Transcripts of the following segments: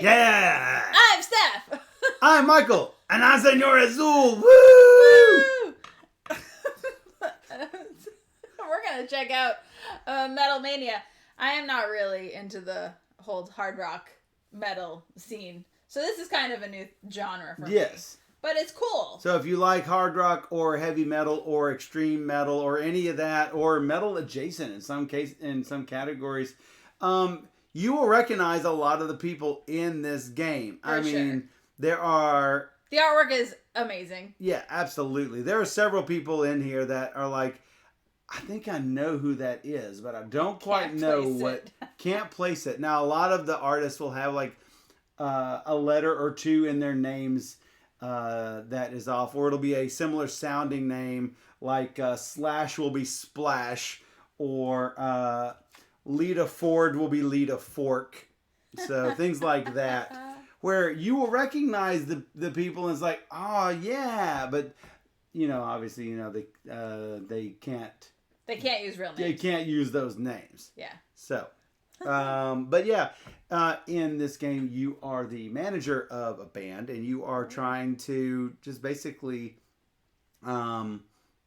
Yeah! I'm Steph! I'm Michael! And I'm Senor Azul! Woo! Woo! We're gonna check out Metal Mania. I am not really into the whole hard rock metal scene. So this is kind of a new genre for me. Yes. But it's cool. So if you like hard rock or heavy metal or extreme metal or any of that, or metal adjacent in some categories, you will recognize a lot of the people in this game. For sure. There are... The artwork is amazing. Yeah, absolutely. There are several people in here that are like, I think I know who that is, but I don't quite know what... Can't place it. Now, a lot of the artists will have like a letter or two in their names that is off, or it'll be a similar sounding name, like Slash will be Splash, or Lita Ford will be Lita Fork. So things like that, where you will recognize the people, and it's like, oh yeah, but obviously, they can't. They can't use real names. They can't use those names. Yeah. So, but yeah, in this game, you are the manager of a band, and you are trying to just basically earn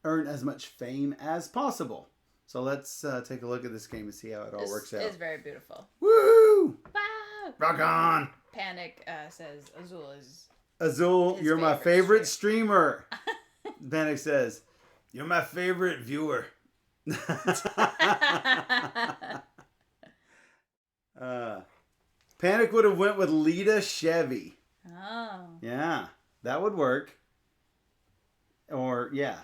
as much fame as possible. So let's take a look at this game and see how it all works out. It's very beautiful. Woo! Wow! Rock on! Panic says Azul is... Azul, you're my favorite streamer. Panic says, you're my favorite viewer. Panic would have went with Lita Chevy. Oh. Yeah, that would work. Or, yeah.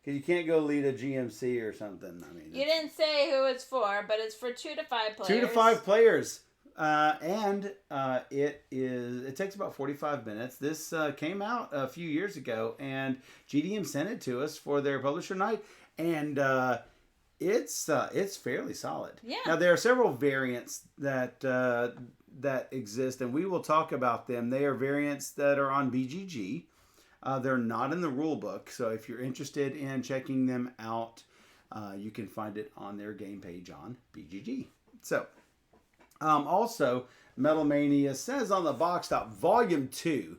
Because you can't go Lita GMC or something. You didn't say who it's for, but it's for 2 to 5 players. 2 to 5 players. It takes about 45 minutes. This came out a few years ago, and GDM sent it to us for their publisher night, and it's fairly solid. Yeah. Now there are several variants that exist, and we will talk about them. They are variants that are on BGG. They're not in the rule book, so if you're interested in checking them out, you can find it on their game page on BGG. So. Also, Metal Mania says on the box top, Volume 2.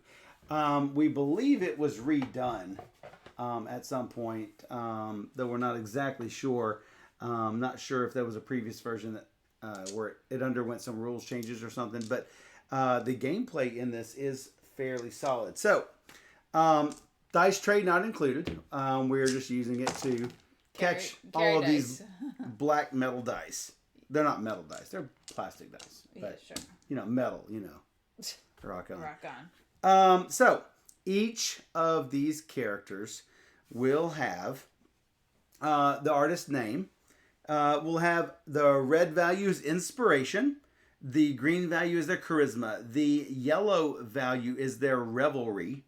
We believe it was redone at some point, though we're not exactly sure. Not sure if there was a previous version that where it underwent some rules changes or something. But the gameplay in this is fairly solid. So, dice tray not included. We're just using it to catch all of these black metal dice. They're not metal dice. They're plastic dice. But, yeah, sure. Metal, Rock on. Rock on. So, each of these characters will have the artist's name. Will have the red value is inspiration. The green value is their charisma. The yellow value is their revelry.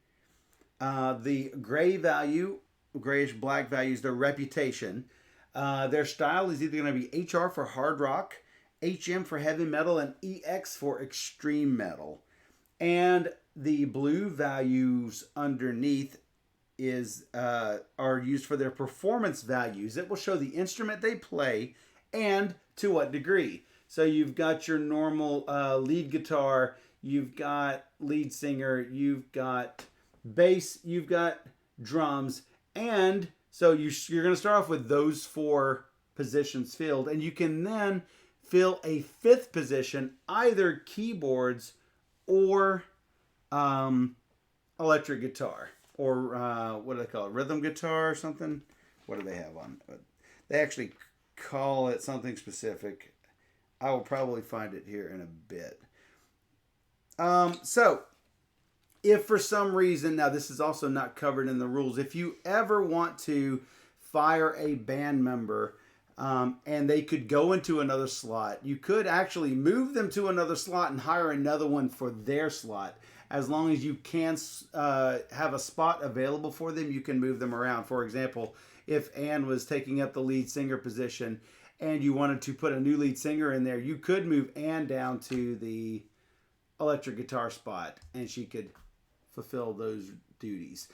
The gray value, grayish black value is their reputation. Their style is either going to be HR for hard rock, HM for heavy metal, and EX for extreme metal. And the blue values underneath are used for their performance values. It will show the instrument they play and to what degree. So you've got your normal lead guitar, you've got lead singer, you've got bass, you've got drums, and so you're going to start off with those 4 positions filled, and you can then fill a 5th position, either keyboards or electric guitar, or what do they call it, rhythm guitar or something? What do they have on? They actually call it something specific. I will probably find it here in a bit. So, if for some reason, now this is also not covered in the rules, if you ever want to fire a band member and they could go into another slot, you could actually move them to another slot and hire another one for their slot. As long as you can have a spot available for them, you can move them around. For example, if Ann was taking up the lead singer position and you wanted to put a new lead singer in there, you could move Ann down to the electric guitar spot and she could fulfill those duties.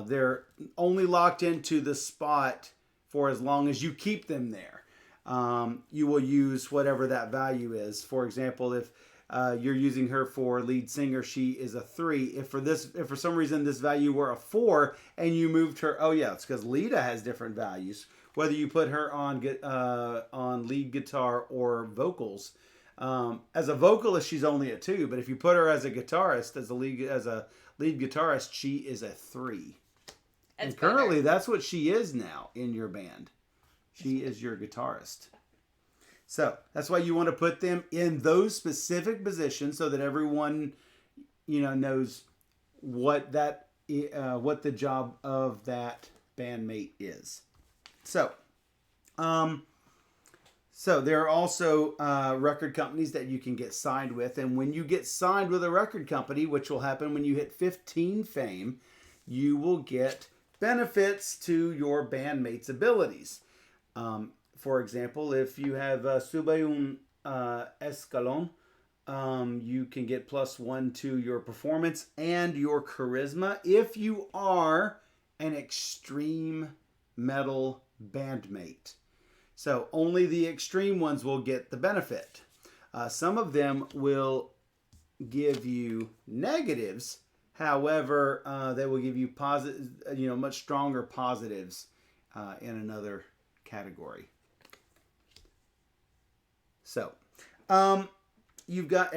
They're only locked into the spot for as long as you keep them there. You will use whatever that value is. For example, if you're using her for lead singer, she is a 3. If for some reason this value were a 4 and you moved her, oh yeah, it's because Lita has different values. Whether you put her on lead guitar or vocals, as a vocalist she's only a 2, but if you put her as a guitarist, as a lead guitarist, she is a 3. And currently that's what she is now in your band. She is your guitarist. So that's why you want to put them in those specific positions so that everyone, knows what the job of that bandmate is. So there are also record companies that you can get signed with, and when you get signed with a record company, which will happen when you hit 15 fame, you will get benefits to your bandmate's abilities. For example, if you have Sube un Escalon, you can get +1 to your performance and your charisma if you are an extreme metal bandmate. So only the extreme ones will get the benefit. Some of them will give you negatives. However, they will give you much stronger positives in another category. So, you've got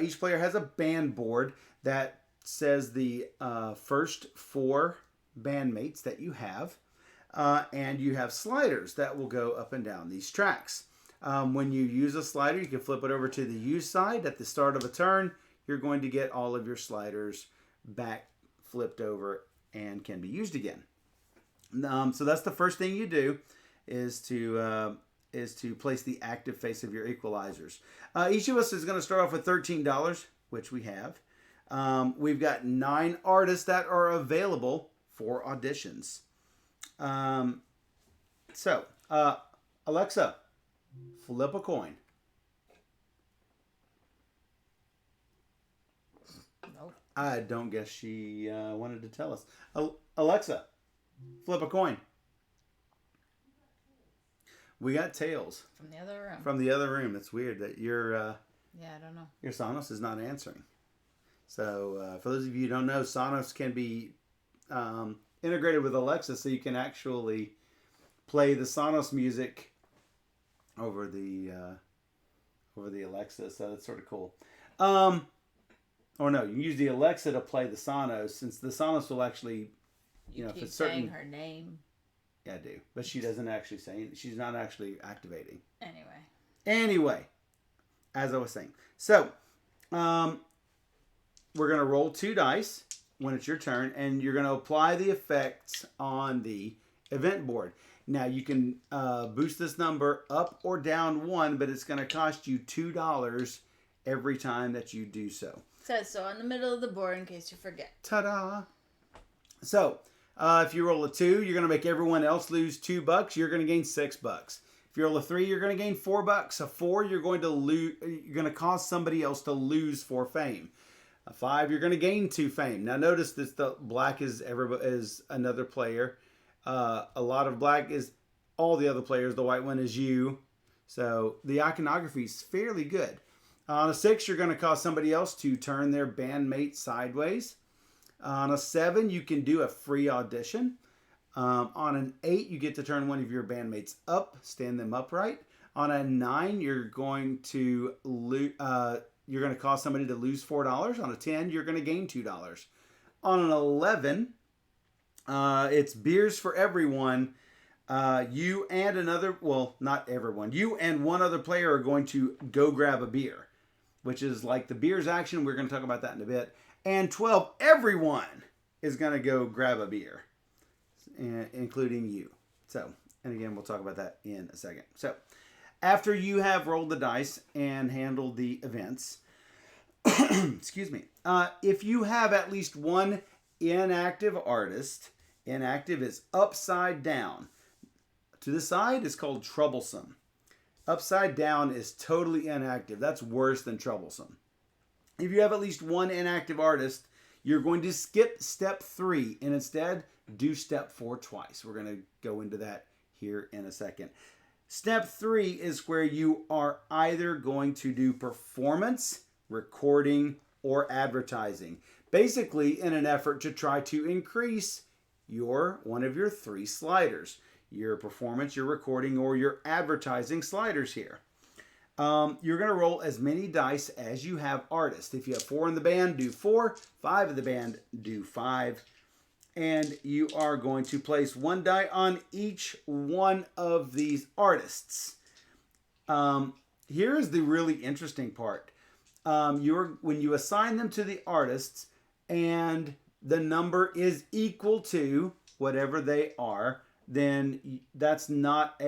each player has a band board that says the first 4 bandmates that you have, and you have sliders that will go up and down these tracks. When you use a slider, you can flip it over to the use side. At the start of a turn, you're going to get all of your sliders back flipped over and can be used again. So that's the first thing you do is to place the active face of your equalizers. Each of us is going to start off with $13, which we have. We've got 9 artists that are available for auditions. Alexa, flip a coin. Nope. I don't guess she wanted to tell us. Alexa, flip a coin. We got tails. From the other room. From the other room. That's weird that your yeah, I don't know. Your Sonos is not answering. So for those of you who don't know, Sonos can be integrated with Alexa, so you can actually play the Sonos music over the Alexa. So that's sort of cool. Or no, you can use the Alexa to play the Sonos, since the Sonos will actually, if it's certain. Saying her name. Yeah, I do, but she doesn't actually say. She's not actually activating. Anyway, as I was saying, so we're gonna roll 2 dice when it's your turn, and you're gonna apply the effects on the event board. Now you can boost this number up or down 1, but it's gonna cost you $2 every time that you do so. Says so in the middle of the board in case you forget. Ta-da! So. If you roll a 2, you're going to make everyone else lose $2. You're going to gain $6. If you roll a 3, you're going to gain $4. A 4, you're going to lose. You're going to cause somebody else to lose 4 fame. A 5, you're going to gain 2 fame. Now notice that the black is another player. A lot of black is all the other players. The white one is you. So the iconography is fairly good. On a 6, you're going to cause somebody else to turn their bandmate sideways. On a 7, you can do a free audition. On an 8, you get to turn one of your bandmates up, stand them upright. On a 9, you're going to cause somebody to lose $4. On a 10, you're going to gain $2. On an 11, it's beers for everyone. You and not everyone. You and one other player are going to go grab a beer, which is like the beers action. We're going to talk about that in a bit. And 12, everyone is going to go grab a beer, including you. So, and again, we'll talk about that in a second. So, after you have rolled the dice and handled the events, excuse me, if you have at least one inactive artist, inactive is upside down. To the side is called troublesome. Upside down is totally inactive. That's worse than troublesome. If you have at least one inactive artist, you're going to skip step 3 and instead do step 4 twice. We're going to go into that here in a second. Step 3 is where you are either going to do performance recording, or advertising. Basically, in an effort to try to increase one of your 3 sliders. Your performance, your recording, or your advertising sliders here. You're going to roll as many dice as you have artists. If you have 4 in the band, do 4. 5 in the band, do 5. And you are going to place 1 die on each one of these artists. Here is the really interesting part. When you assign them to the artists and the number is equal to whatever they are, then that's neither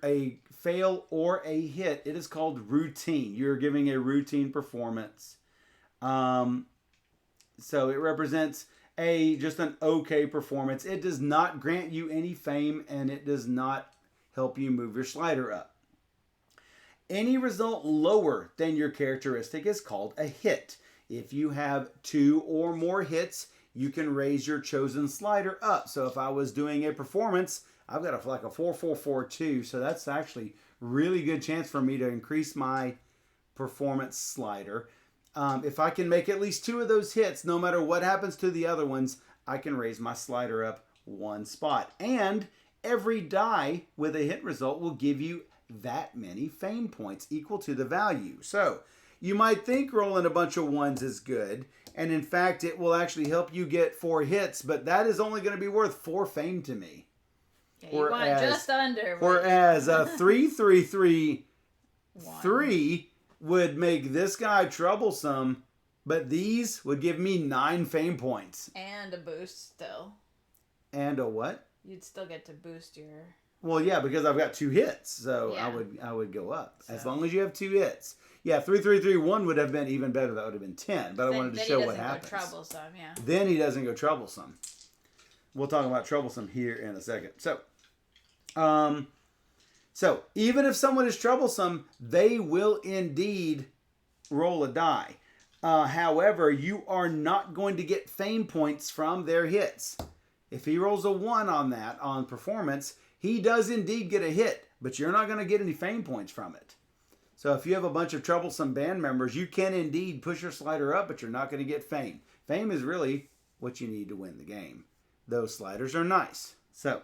a fail or a hit. It is called routine. You're giving a routine performance. So it represents just an okay performance. It does not grant you any fame, and it does not help you move your slider up. Any result lower than your characteristic is called a hit. If you have 2 or more hits, you can raise your chosen slider up. So if I was doing a performance, I've got like a 4-4-4-2. So that's actually really good chance for me to increase my performance slider. If I can make at least 2 of those hits, no matter what happens to the other ones, I can raise my slider up 1 spot. And every die with a hit result will give you that many fame points equal to the value. So you might think rolling a bunch of 1s is good. And in fact, it will actually help you get 4 hits, but that is only going to be worth 4 fame to me. Yeah, you want just under. Whereas 3-3-3-3 would make this guy troublesome, but these would give me 9 fame points. And a boost still. And a what? You'd still get to boost your... Well, yeah, because I've got 2 hits, so yeah. I would go up. So. As long as you have 2 hits. Yeah, 3-3-3-1 would have been even better. That would have been 10. But I wanted to show what happens. Then he doesn't go troublesome, yeah. Then he doesn't go troublesome. We'll talk about troublesome here in a second. So even if someone is troublesome, they will indeed roll a die. However, you are not going to get fame points from their hits. If he rolls a 1 on performance, he does indeed get a hit, but you're not going to get any fame points from it. So if you have a bunch of troublesome band members, you can indeed push your slider up, but you're not going to get fame. Fame is really what you need to win the game. Those sliders are nice. So,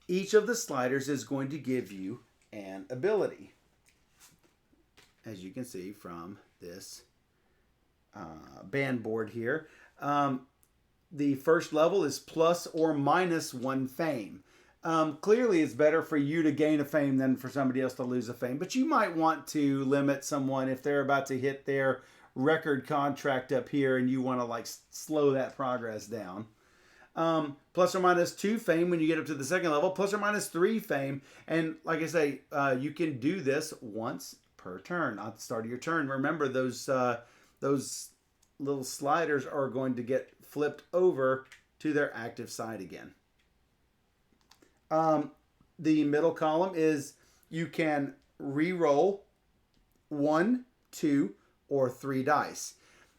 each of the sliders is going to give you an ability. As you can see from this band board here. The first level is plus or minus 1 fame. Clearly, it's better for you to gain a fame than for somebody else to lose a fame. But you might want to limit someone if they're about to hit their record contract up here and you want to slow that progress down. Plus or minus 2 fame when you get up to the second level. Plus or minus 3 fame. And like I say, you can do this once per turn at the start of your turn. Remember, those little sliders are going to get flipped over to their active side again. The middle column is you can re-roll 1, 2, or 3 dice.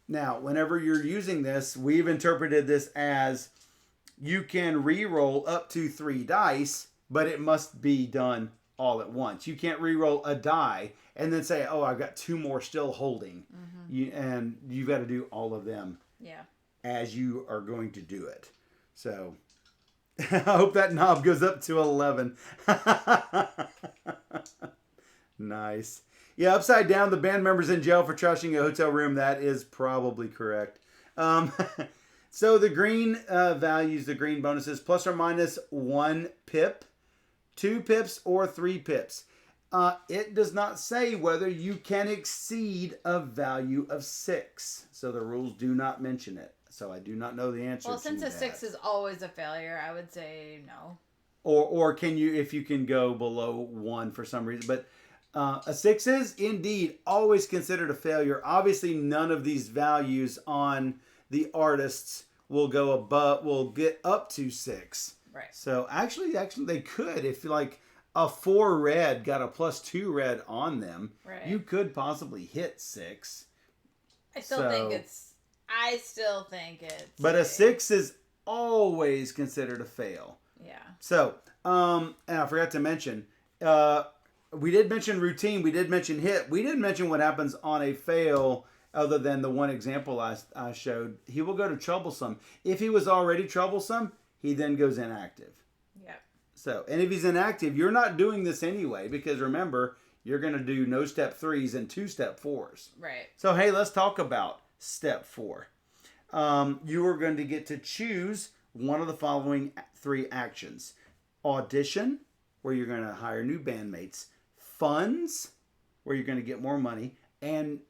Now, whenever you're using this, we've interpreted this as you can re-roll up to 3 dice, but it must be done all at once. You can't re-roll a die and then say, oh, I've got 2 more still holding. And you've got to do all of them as you are going to do it. So... I hope that knob goes up to 11. Nice. Yeah, upside down, the band member's in jail for trashing a hotel room. That is probably correct. So the green values, the green bonuses, plus or minus 1 pip, 2 pips, or 3 pips. It does not say whether you can exceed a value of 6. So the rules do not mention it. So I do not know the answer to that. Well, since a 6 is always a failure, I would say no. Or can you, if you can go below 1 for some reason. But a 6 is indeed always considered a failure. Obviously, none of these values on the artists will get up to 6. Right. So actually they could. If a 4 red got a plus 2 red on them, you could possibly hit 6. I still think it's... But a 6 is always considered a fail. Yeah. So, and I forgot to mention, we did mention routine. We did mention hit. We didn't mention what happens on a fail other than the one example I showed. He will go to troublesome. If he was already troublesome, he then goes inactive. Yep. So, and if he's inactive, you're not doing this anyway because remember, you're going to do no step 3s and 2 step 4s. Right. So, hey, let's talk about step 4. You are going to get to choose one of the following 3 actions. Audition, where you're going to hire new bandmates. Funds, where you're going to get more money. And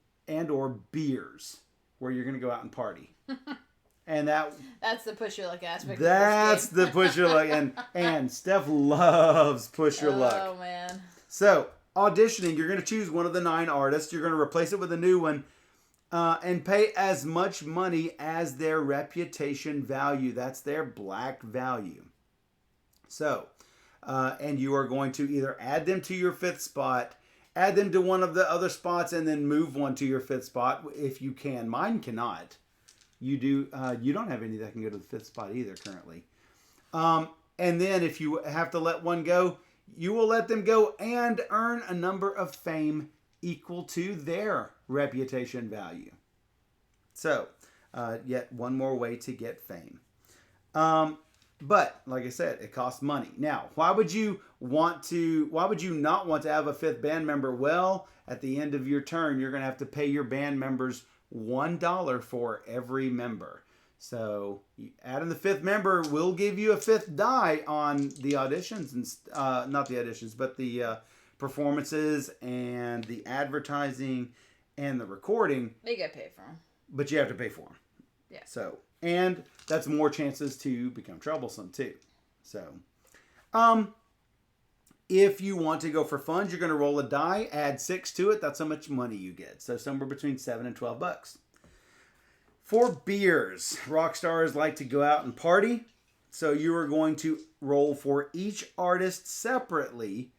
or beers, where you're going to go out and party. And that's the push your luck aspect. That's the push your luck. And Steph loves push your luck. Oh, man. So, auditioning, you're going to choose one of the 9 artists. You're going to replace it with a new one. And pay as much money as their reputation value. That's their black value. So, and you are going to either add them to your 5th spot, add them to one of the other spots, and then move one to your 5th spot if you can. Mine cannot. You do. You don't have any that can go to the 5th spot either currently. And then if you have to let one go, you will let them go and earn a number of fame equal to their reputation value. So, yet one more way to get fame. But like I said, it costs money. Now, why would you not want to have a 5th band member? Well, at the end of your turn, you're going to have to pay your band members $1 for every member. So adding the 5th member will give you a 5th die on the auditions and not the auditions, but the performances and the advertising and the recording. They get paid for them, but you have to pay for them. Yeah. So, and that's more chances to become troublesome too. So, if you want to go for funds, you're going to roll a die, add 6 to it. That's how much money you get. So somewhere between $7 and $12. For beers, rock stars like to go out and party. So you are going to roll for each artist separately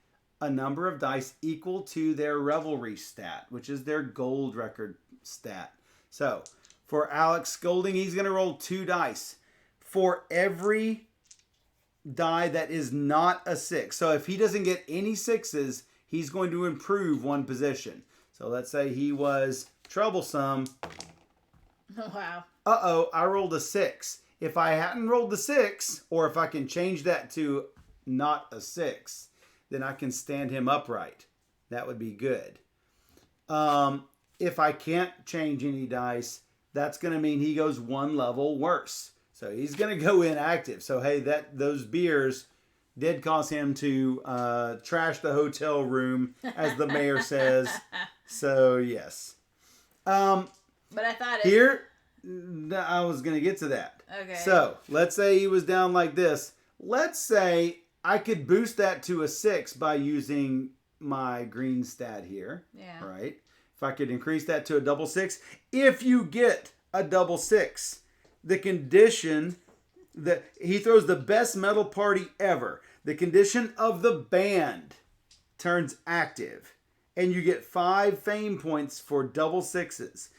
a number of dice equal to their revelry stat, which is their gold record stat. So for Alex Golding, he's going to roll 2 dice. For every die that is not a 6. So if he doesn't get any 6s, he's going to improve 1 position. So let's say he was troublesome. Wow. Uh-oh, I rolled a 6. If I hadn't rolled the 6, or if I can change that to not a 6, then I can stand him upright. That would be good. If I can't change any dice, that's going to mean he goes 1 level worse. So he's going to go inactive. So hey, those beers did cause him to trash the hotel room, as the mayor says. So yes. But I thought I was going to get to that. Okay. So let's say he was down like this. Let's say I could boost that to a 6 by using my green stat here. Yeah. Right. If I could increase that to a double 6. If you get a double 6, the condition that he throws the best metal party ever, the condition of the band turns active, and you get 5 fame points for double 6s.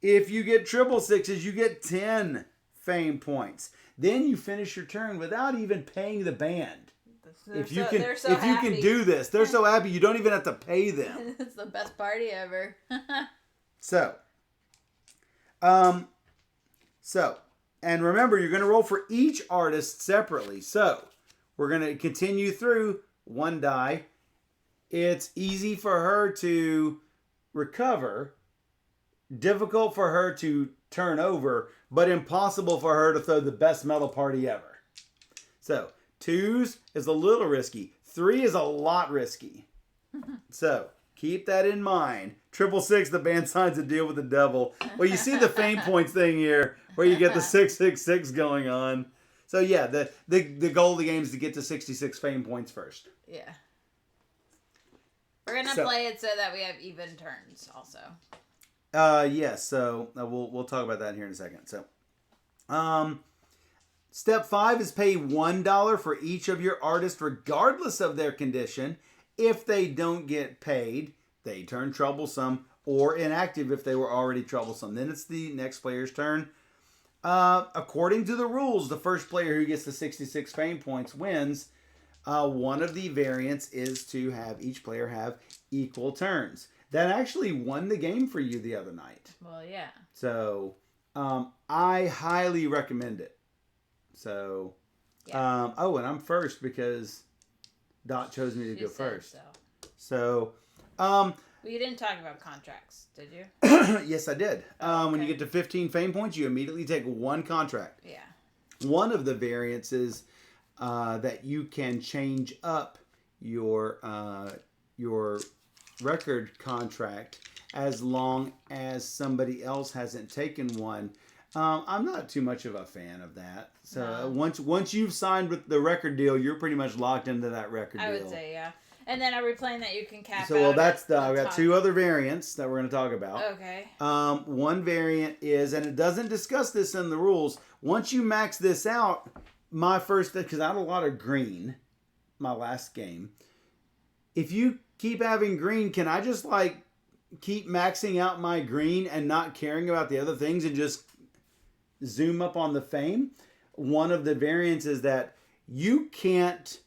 If you get triple 6s, you get 10 fame points. Then you finish your turn without even paying the band. If you can do this, they're so happy you don't even have to pay them. It's the best party ever. So, and remember, you're going to roll for each artist separately. So, we're going to continue through 1 die. It's easy for her to recover, difficult for her to turn over, but impossible for her to throw the best metal party ever. So, 2s is a little risky. 3 is a lot risky. So, keep that in mind. Triple 6, the band signs a deal with the devil. Well, you see the fame points thing here, where you get the 666 going on. So yeah, the goal of the game is to get to 66 fame points first. Yeah. We're gonna play it so that we have even turns, also. Yes. So we'll talk about that here in a second. So, step 5 is pay $1 for each of your artists, regardless of their condition. If they don't get paid, they turn troublesome or inactive if they were already troublesome. Then it's the next player's turn. According to the rules, the first player who gets the 66 fame points wins. One of the variants is to have each player have equal turns. That actually won the game for you the other night. Well, yeah. So, I highly recommend it. So, Yeah. and I'm first because Dot chose me to go first. So. Well, you didn't talk about contracts, did you? yes, I did. Okay. When you get to 15 fame points, you immediately take one contract. Yeah. One of the variants is that you can change up your record contract as long as somebody else hasn't taken one. I'm not too much of a fan of that. So once you've signed with the record deal, you're pretty much locked into that record deal. I would say, yeah. And then are we playing that you can cap So, out? I've got two other variants that we're going to talk about. Okay. One variant is, and it doesn't discuss this in the rules, once you max this out, because I had a lot of green my last game. If you keep having green, can I just keep maxing out my green and not caring about the other things and just zoom up on the fame? One of the variants is that you can't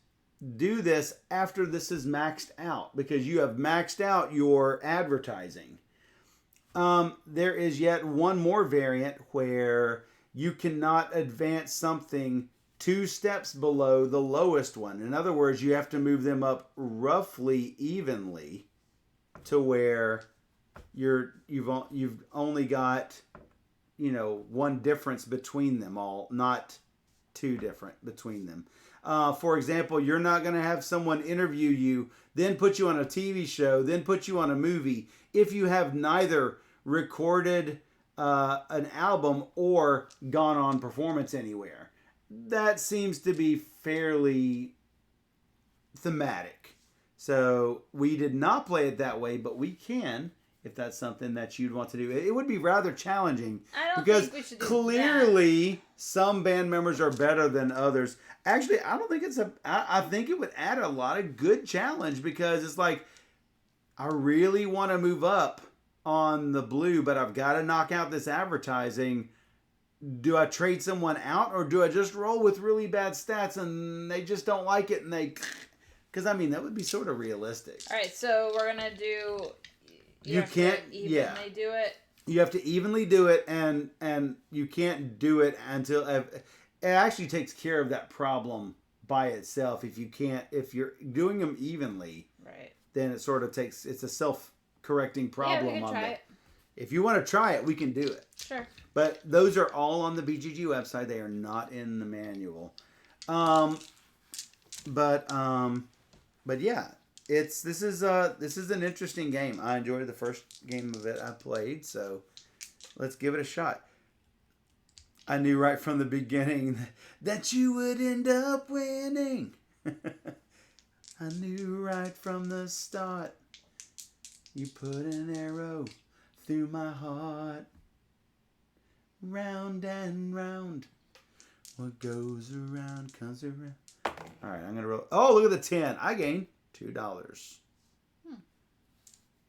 do this after this is maxed out because you have maxed out your advertising. There is yet one more variant where you cannot advance something 2 steps below the lowest one. In other words, you have to move them up roughly evenly to where you've only got one difference between them all, not 2 different between them. For example, you're not going to have someone interview you, then put you on a TV show, then put you on a movie if you have neither recorded an album or gone on performance anywhere. That seems to be fairly thematic. So we did not play it that way, but we can if that's something that you'd want to do. It would be rather challenging because clearly some band members are better than others. Actually, I don't think I think it would add a lot of good challenge because it's like, I really want to move up on the blue, but I've got to knock out this advertising. Do I trade someone out or do I just roll with really bad stats and they just don't like it because that would be sort of realistic. All right, so we're going to do... You can't evenly do it. You have to evenly do it, and you can't do it until it actually takes care of that problem by itself. If you're doing them evenly, right, then it sort of it's a self-correcting problem. Yeah, we can try it. If you want to try it, we can do it. Sure. But those are all on the BGG website. They are not in the manual. But yeah. This is an interesting game. I enjoyed the first game of it I played, so let's give it a shot. I knew right from the beginning that you would end up winning. I knew right from the start. You put an arrow through my heart. Round and round. What goes around comes around. All right, I'm going to roll. Oh, look at the 10. I gained $2.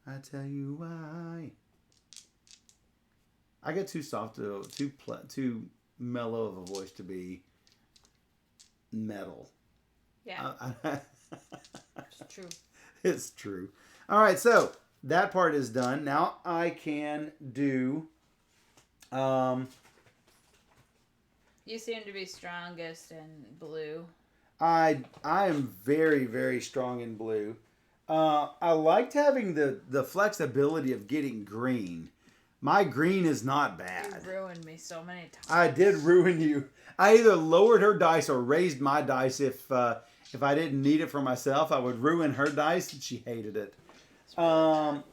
I tell you why. I get too soft, too mellow of a voice to be metal. Yeah. It's true. It's true. All right, so that part is done. Now I can do... You seem to be strongest in blue. I am very, very strong in blue. I liked having the flexibility of getting green. My green is not bad. You ruined me so many times. I did ruin you. I either lowered her dice or raised my dice. If I didn't need it for myself, I would ruin her dice, and she hated it. I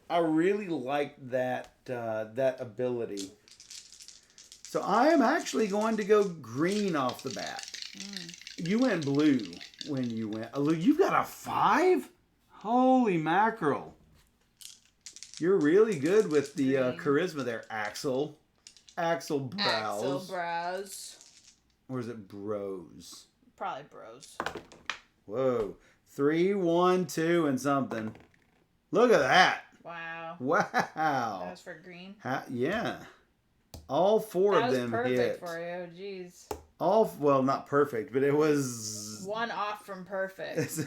really liked that ability. So I am actually going to go green off the bat. You went blue when you went. You've got a 5? Holy mackerel. You're really good with the charisma there, Axel. Axel Browse. Axel Browse. Or is it Bros? Probably Bros. Whoa. 3, 1, 2, and something. Look at that. Wow. Wow. That was for green? Yeah. All 4 of them hit. That was perfect for you. Jeez. well, not perfect, but it was one off from perfect.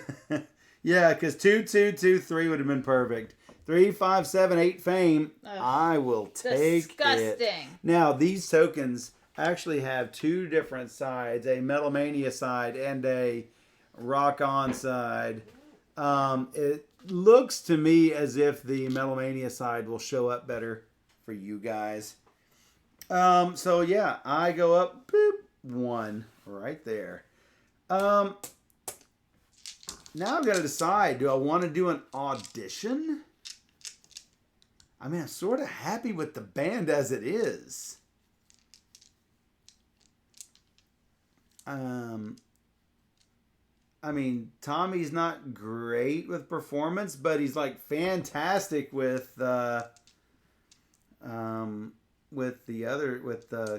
Yeah, because 2, 2, 2, 3 would have been perfect. 3, 5, 7, 8 fame. Ugh, I will take disgusting. it. Now, these tokens actually have two different sides, a Metal Mania side and a Rock On side. It looks to me as if the Metal Mania side will show up better for you guys. So yeah, I go up, boop, 1 right there. Now I've got to decide, do I want to do an audition? I mean, I'm sort of happy with the band as it is. I mean, Tommy's not great with performance, but he's like fantastic with the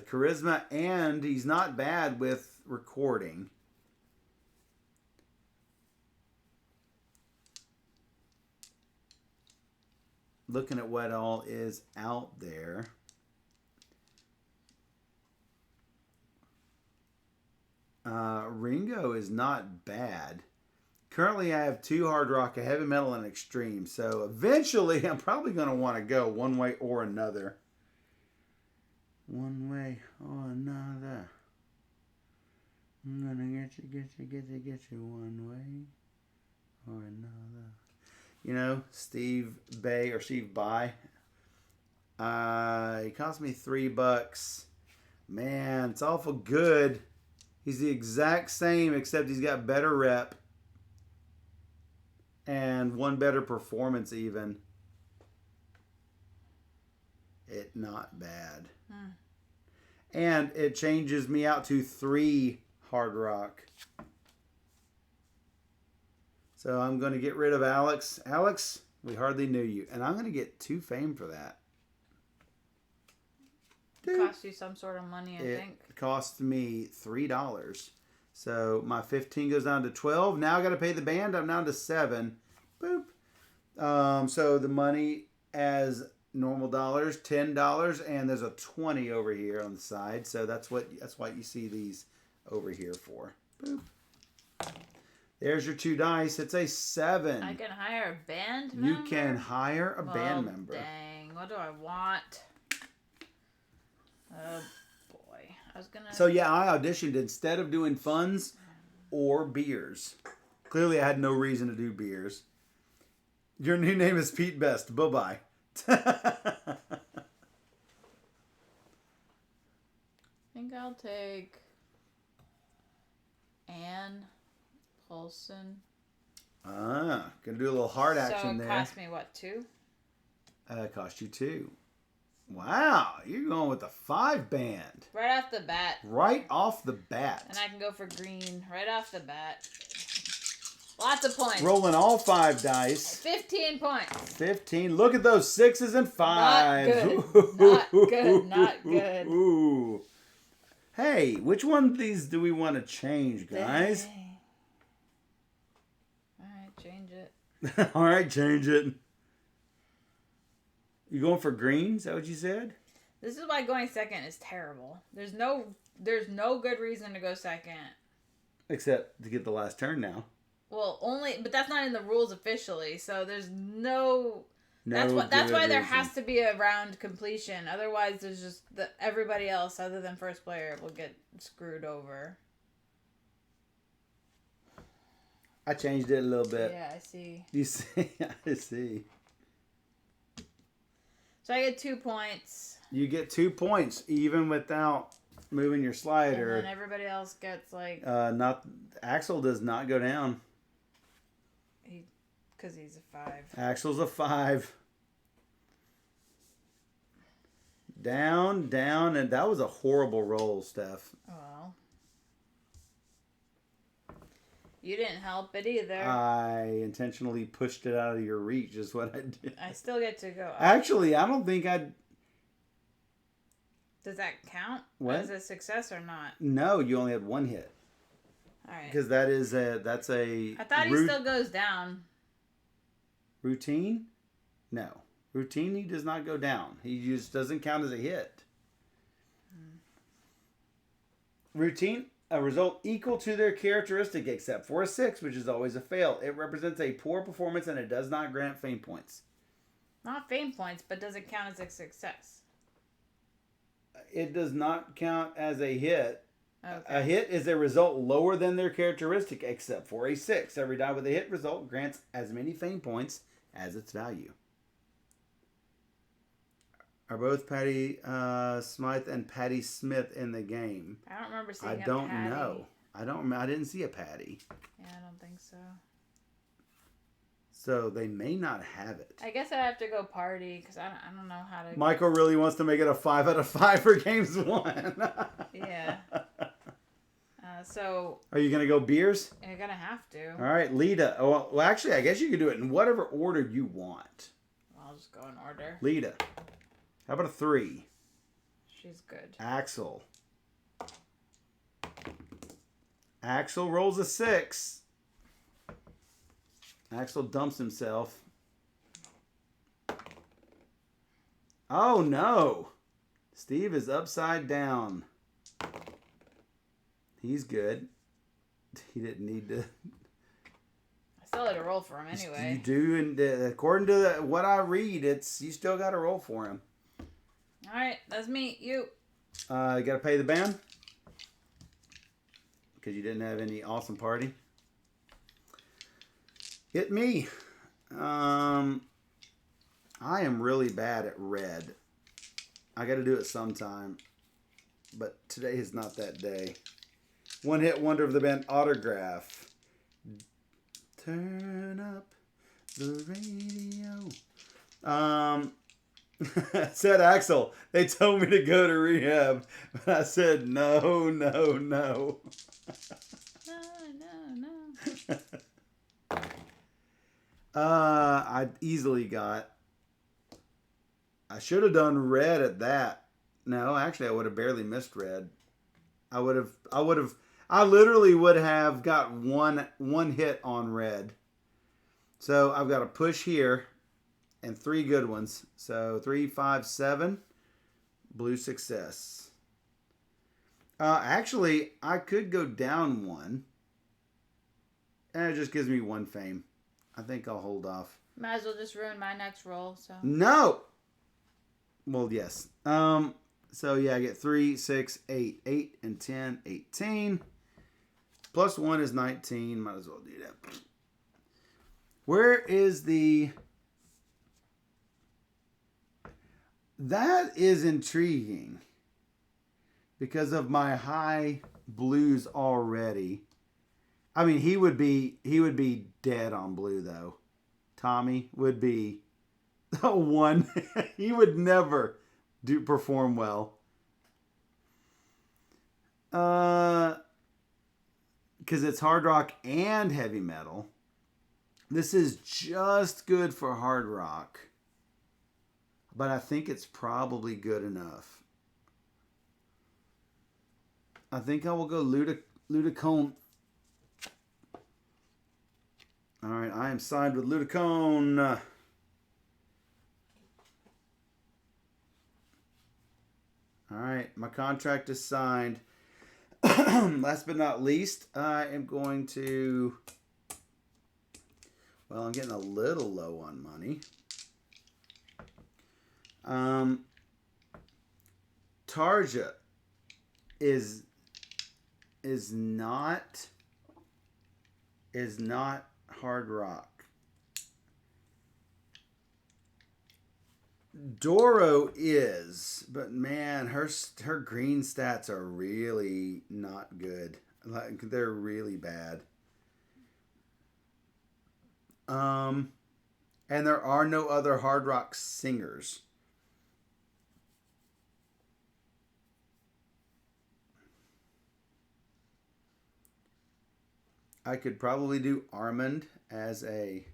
charisma, and he's not bad with recording. Looking at what all is out there. Ringo is not bad. Currently, I have 2 hard rock, a heavy metal, and extreme. So eventually, I'm probably going to want to go one way or another. One way or another. I'm going to get you one way or another. You know, Steve Bay. He cost me $3. Man, it's awful good. He's the exact same, except he's got better rep and one better performance even. It not bad. And it changes me out to 3 hard rock. So I'm going to get rid of Alex. Alex, we hardly knew you. And I'm going to get 2 fame for that. It cost you some sort of money, I think. It cost me $3. So my 15 goes down to 12. Now I got to pay the band. I'm down to 7. Boop. So the money as normal dollars, $10, and there's a 20 over here on the side. So that's why you see these over here for. Boop. There's your 2 dice. It's a 7. I can hire a band member? You can hire a band member. Dang. What do I want? Oh, boy. I was gonna... So, yeah, I auditioned instead of doing funds or beers. Clearly, I had no reason to do beers. Your new name is Pete Best. Bye-bye. I think I'll take Ann Paulson. Gonna do a little hard action there. So it cost me what, 2? Cost you 2. Wow, you're going with the 5 band. Right off the bat. Right off the bat. And I can go for green right off the bat. Lots of points. Rolling all 5 dice. 15 points. 15. Look at those 6s and 5s. Not good. Not good. Ooh. Hey, which one of these do we want to change, guys? Dang. Alright, change it. Alright, change it. You going for green? Is that what you said? This is why going second is terrible. There's no good reason to go second. Except to get the last turn now. Well, but that's not in the rules officially. So there's that's why there has to be a round completion. Otherwise, there's just everybody else other than first player will get screwed over. I changed it a little bit. Yeah, I see. You see? I see. So I get 2 points. You get 2 points even without moving your slider. And then everybody else gets Axel does not go down. Because he's a 5. Axel's a 5. Down, and that was a horrible roll, Steph. Well, you didn't help it either. I intentionally pushed it out of your reach, is what I did. I still get to go up. Actually, I don't think I'd... Does that count? What? As a success or not? No, you only had 1 hit. All right. Because that's a... I thought he still goes down. Routine? No. Routine, he does not go down. He just doesn't count as a hit. routine, a result equal to their characteristic except for a 6, which is always a fail. It represents a poor performance and it does not grant fame points. Not fame points, but does it count as a success? It does not count as a hit. Okay. A hit is a result lower than their characteristic except for a 6. Every die with a hit result grants as many fame points as its value. Are both Patty Smythe and Patty Smith in the game? I don't remember seeing I a don't Patty. know. I didn't see a Patty. Yeah, I don't think so. So they may not have it. I guess I have to go party because I don't know how to. Michael really wants to make it a 5 out of 5 for games won. Yeah. So. Are you gonna go beers? You're gonna have to. All right, Lita. Oh, well, actually, I guess you could do it in whatever order you want. I'll just go in order. Lita. How about a 3? She's good. Axel. Axel rolls a 6. Axel dumps himself. Oh no! Steve is upside down. He's good. He didn't need to. I still had to roll for him anyway. You do, and according to what I read, it's you still got to roll for him. All right, that's me. You. You got to pay the band because you didn't have any awesome party. Hit me. I am really bad at red. I got to do it sometime, but today is not that day. One hit wonder of the band Autograph. Turn up the radio. Said Axel, they told me to go to rehab, but I said no. No. I easily got. I should have done red at that. No, actually, I would have barely missed red. I literally would have got one hit on red. So I've got a push here and 3 good ones. So 3, 5, 7. Blue success. Actually, I could go down 1. And it just gives me 1 fame. I think I'll hold off. Might as well just ruin my next roll. So. No! Well, yes. So, yeah, I get 3, 6, 8. 8 and 10, 18. Plus 1 is 19. Might as well do that. Where is the... That is intriguing. Because of my high blues already. I mean, he would be dead on blue, though. Tommy would be... one. He would never perform well. Because it's hard rock and heavy metal. This is just good for hard rock. But I think it's probably good enough. I think I will go Ludicone. Alright, I am signed with Ludicone. Alright, my contract is signed. Last but not least, I am going to... Well, I'm getting a little low on money. Tarja is not hard rock. Doro is, but man, her green stats are really not good. Like, they're really bad. And there are no other hard rock singers. I could probably do Armand as a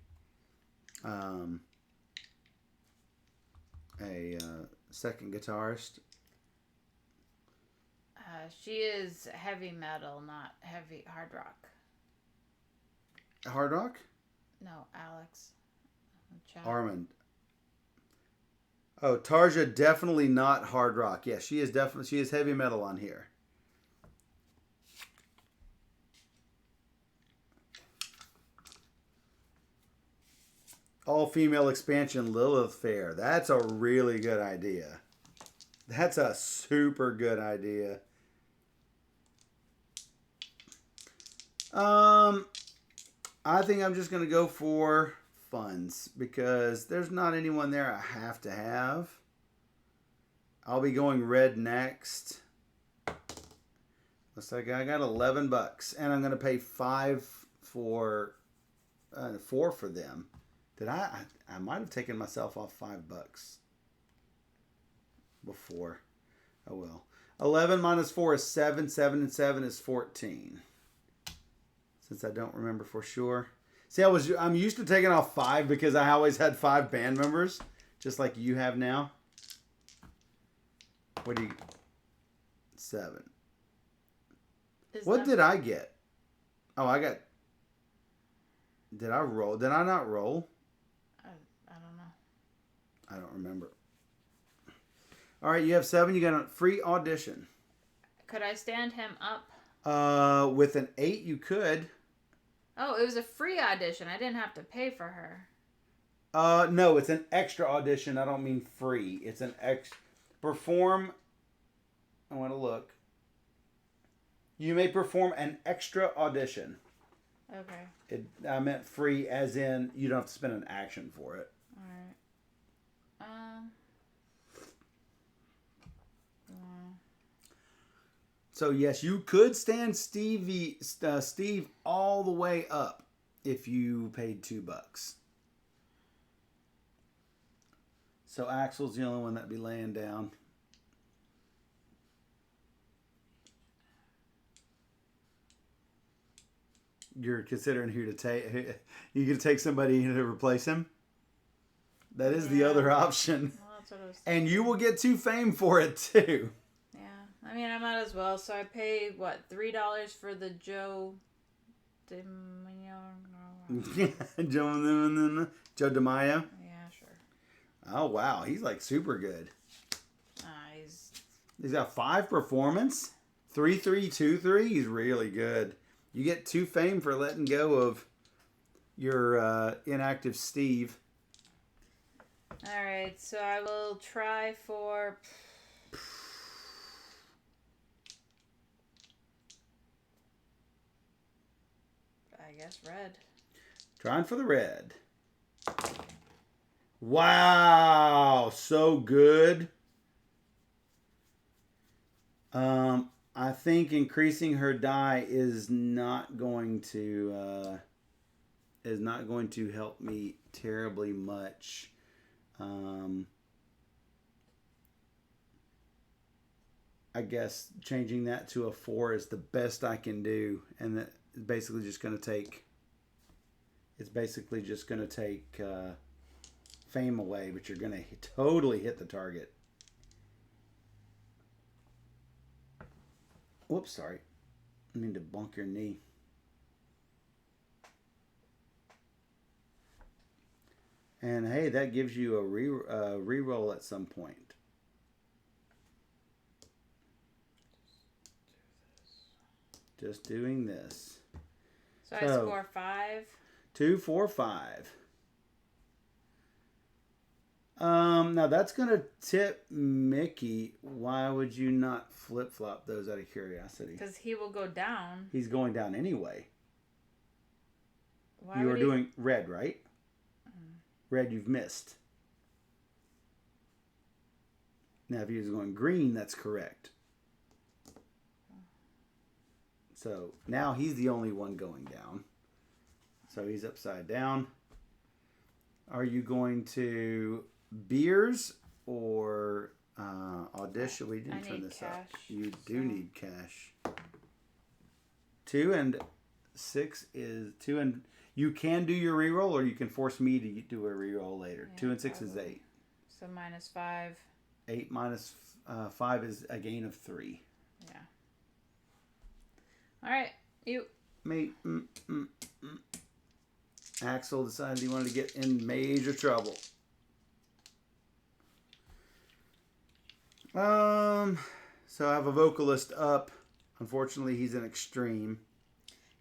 second guitarist. She is heavy metal, not heavy hard rock. Hard rock? No, Alex. Armand. Oh, Tarja definitely not hard rock. Yeah, she is heavy metal on here. All-female expansion Lilith Fair. That's a really good idea. That's a super good idea. I think I'm just going to go for funds because there's not anyone there I have to have. I'll be going red next. Looks like I got $11 and I'm going to pay 5 for 4 for them. Did I might have taken myself off $5 before. Oh well. 11 minus 4 is 7. 7 and 7 is 14. Since I don't remember for sure. See, I'm used to taking off 5 because I always had 5 band members, just like you have now. What do you? 7. What did I get? Oh, I got. Did I roll? Did I not roll? I don't know. I don't remember. All right, you have 7. You got a free audition. Could I stand him up? With an 8, you could. Oh, it was a free audition. I didn't have to pay for her. No, it's an extra audition. I don't mean free. It's an perform. I want to look. You may perform an extra audition. Okay. I meant free as in you don't have to spend an action for it. All right. So yes, you could stand Steve all the way up if you paid $2. So Axel's the only one that'd be laying down. You're considering who to take. You gonna take somebody to replace him? That is the other option. Well, that's what I was thinking. And you will get 2 fame for it too. Yeah, I mean I might as well. So I pay what $3 for the Joe. Joe DeMaio. Yeah, sure. Oh wow, he's like super good. He's got 5 performance, 3-3-2-3. He's really good. You get 2 fame for letting go of your inactive Steve. All right, so I will try for. I guess red. Trying for the red. Wow, so good. I think increasing her die is not going to help me terribly much. I guess changing that to a 4 is the best I can do, and that is basically just going to take. It's basically just going to take fame away, but you're going to totally hit the target. Whoops, sorry. I mean to bonk your knee. And hey, that gives you a re-roll at some point. Just doing this. So I score 5. 2, 4, 5. Now that's gonna tip Mickey. Why would you not flip-flop those out of curiosity? Because he will go down. He's going down anyway. Why you are doing red, right? Red, you've missed. Now, if he was going green, that's correct. So now he's the only one going down. So he's upside down. Are you going to beers or audition? We didn't turn this up. You do need cash. 2 and 6 is 2 and you can do your reroll, or you can force me to do a reroll later. Yeah, 2 and 6 is 8. So minus 5. 8 minus 5 is a gain of 3. Yeah. All right, you. Me. Axel decided he wanted to get in major trouble. So I have a vocalist up. Unfortunately, he's an extreme.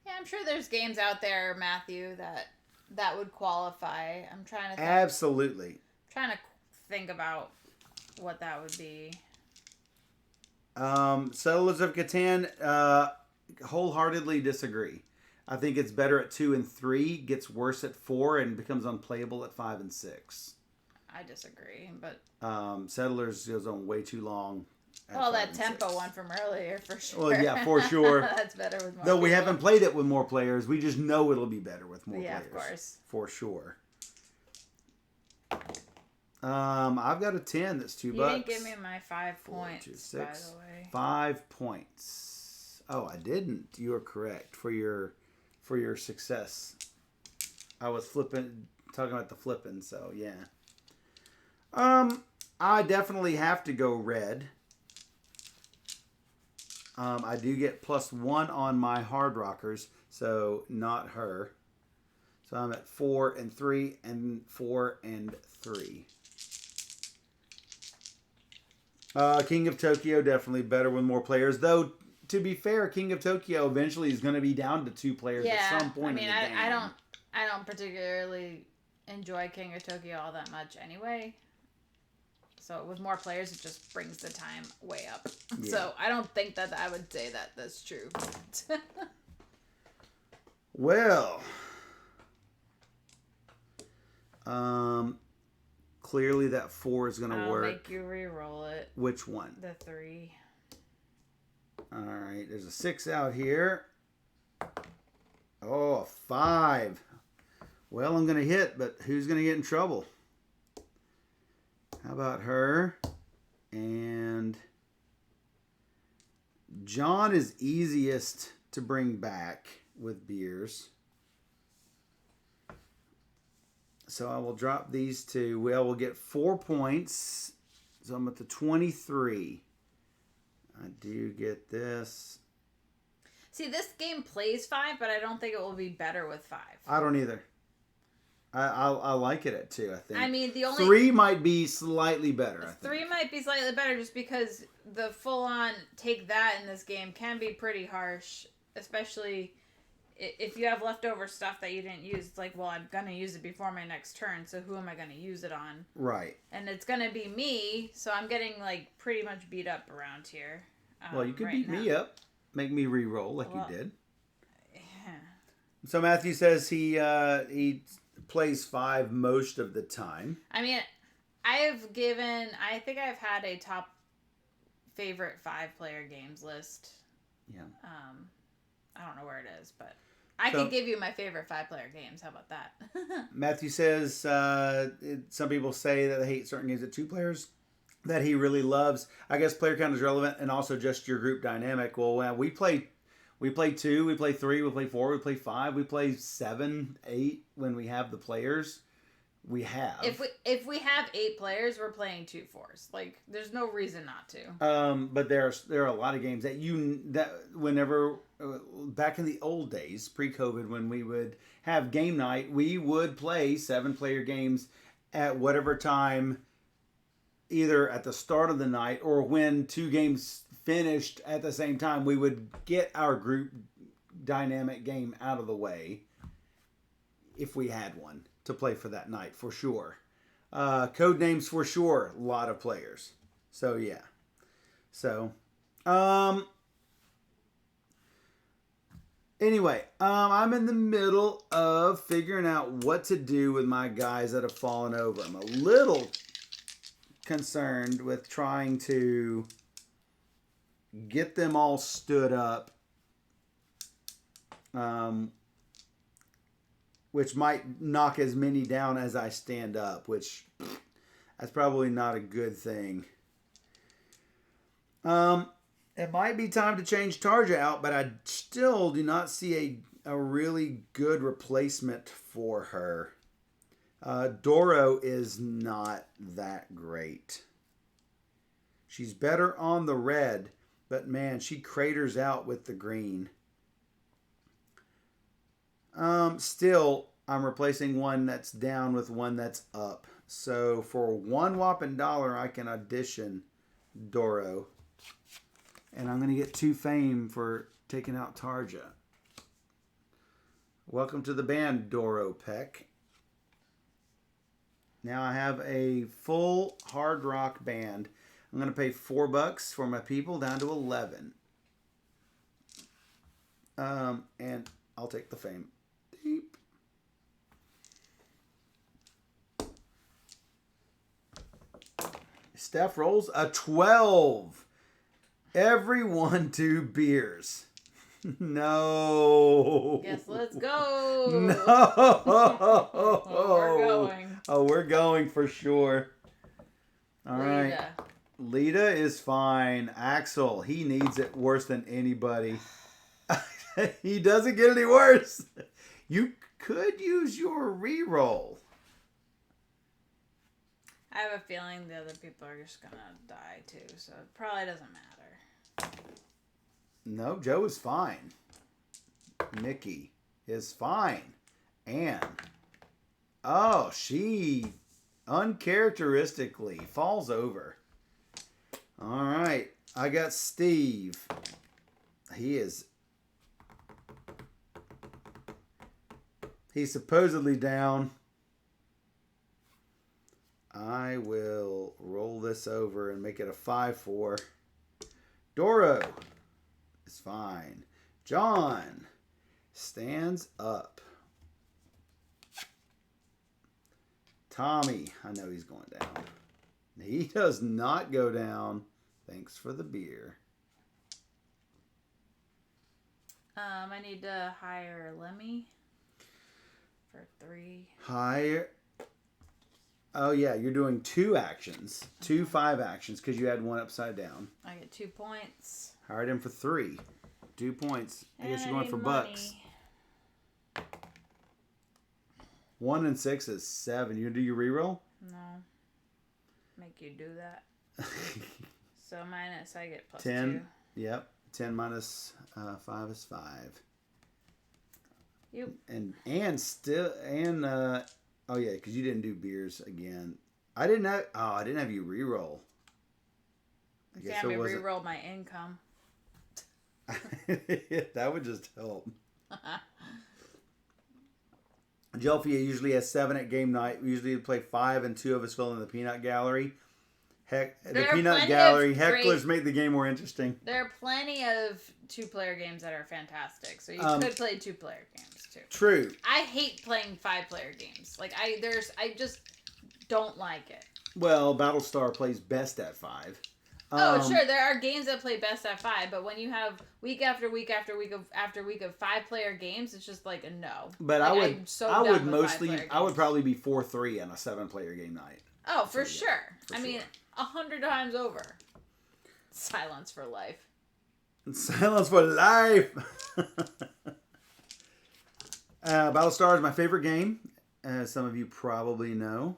Yeah, I'm sure there's games out there, Matthew, that that would qualify. I'm trying to think. Absolutely. Trying to think about what that would be. Settlers of Catan, wholeheartedly disagree. I think it's better at 2 and 3, gets worse at 4, and becomes unplayable at 5 and 6. I disagree, but Settlers goes on way too long. Well, that tempo 6. One from earlier, for sure. Well, yeah, for sure. That's better with more Though people. We haven't played it with more players, we just know it'll be better with more players. Yeah, of course. For sure. I've got a 10 that's $2. You didn't give me my 5 points, 4, 2, 6, by the way. 5 points. Oh, I didn't. You are correct for your success. I was talking about the flipping, so yeah. I definitely have to go red. I do get +1 on my hard rockers, so not her. So I'm at 4 and 3 and 4 and 3. King of Tokyo definitely better with more players, though. To be fair, King of Tokyo eventually is going to be down to 2 players at some point. I mean, I don't particularly enjoy King of Tokyo all that much anyway. So with more players, it just brings the time way up. Yeah. So I don't think that I would say that that's true. Well, clearly that 4 is going to work. I'll make you re-roll it. Which one? The 3. All right, there's a 6 out here. Oh, a 5. Well, I'm going to hit, but who's going to get in trouble? How about her? And John is easiest to bring back with beers. So I will drop these two. Well, we'll get 4 points. So I'm at the 23. I do get this. See, this game plays 5, but I don't think it will be better with 5. I don't either. I like it at 2, I think. I mean, the only 3 might be slightly better, I think. 3 might be slightly better just because the full-on take that in this game can be pretty harsh, especially if you have leftover stuff that you didn't use. It's like, well, I'm going to use it before my next turn, so who am I going to use it on? Right. And it's going to be me, so I'm getting, like, pretty much beat up around here. Well, you could beat me up. Make me re-roll like you did. Yeah. So Matthew says he plays 5 most of the time. I mean, I think I've had a top favorite 5-player games list. Yeah. I don't know where it is, but I can give you my favorite 5-player games. How about that? Matthew says some people say that they hate certain games at 2 players that he really loves. I guess player count is relevant, and also just your group dynamic. Well, we play 2, we play 3, we play 4, we play 5, we play 7, 8 when we have the players. We have. If we have 8 players, we're playing 2 4s. Like, there's no reason not to. But there are a lot of games that whenever back in the old days, pre-COVID, when we would have game night, we would play 7-player games at whatever time, either at the start of the night or when 2 games finished at the same time. We would get our group dynamic game out of the way if we had one to play for that night, for sure. Code names, for sure, a lot of players. So yeah. So anyway, I'm in the middle of figuring out what to do with my guys that have fallen over. I'm a little concerned with trying to get them all stood up, which might knock as many down as I stand up, which that's probably not a good thing. It might be time to change Tarja out, but I still do not see a really good replacement for her. Doro is not that great. She's better on the red, but man, she craters out with the green. Still, I'm replacing one that's down with one that's up. So for $1 whopping, I can audition Doro. And I'm going to get 2 fame for taking out Tarja. Welcome to the band, Doro Peck. Now I have a full hard rock band. I'm going to pay $4 for my people down to 11. And I'll take the fame. Deep. Steph rolls a 12. Everyone 2 beers. No. Yes, let's go. No. We're going. Oh, we're going for sure. All Lita. right. Lita is fine. Axel, he needs it worse than anybody. He doesn't get any worse. You could use your reroll. I have a feeling the other people are just going to die too, so it probably doesn't matter. No, Joe is fine. Nikki is fine. Anne. Oh, she uncharacteristically falls over. All right. I got Steve. He's supposedly down. I will roll this over and make it a 5-4. Doro is fine. John stands up. Tommy, I know he's going down. He does not go down. Thanks for the beer. I need to hire Lemmy for 3. Hire. Oh, yeah, you're doing 2 actions. 2 5 actions because you had 1 upside down. I get 2 points. Hired him for 3. 2 points. I guess you're going for money. bucks. 1 and 6 is 7. You do your reroll? No. Make you do that. So minus, I get plus 10. Yep. 10 minus 5 is 5. You. And still oh yeah, because you didn't do beers again. I didn't have you reroll. I guess me reroll my income. That would just help. Jelfia usually has 7 at game night. We usually play 5 and 2 of us fill in the peanut gallery. Heck, the peanut gallery hecklers make the game more interesting. There are plenty of 2-player games that are fantastic, so you could play 2-player games too. True. I hate playing 5-player games. Like I just don't like it. Well, Battlestar plays best at 5. Sure, there are games that play best at 5, but when you have week after week after week of 5-player games, it's just like a no. But like, I would probably be 4-3 on a 7-player game night. Oh, for sure. I mean, 100 times over. Silence for life. Silence for life. Battlestar is my favorite game, as some of you probably know.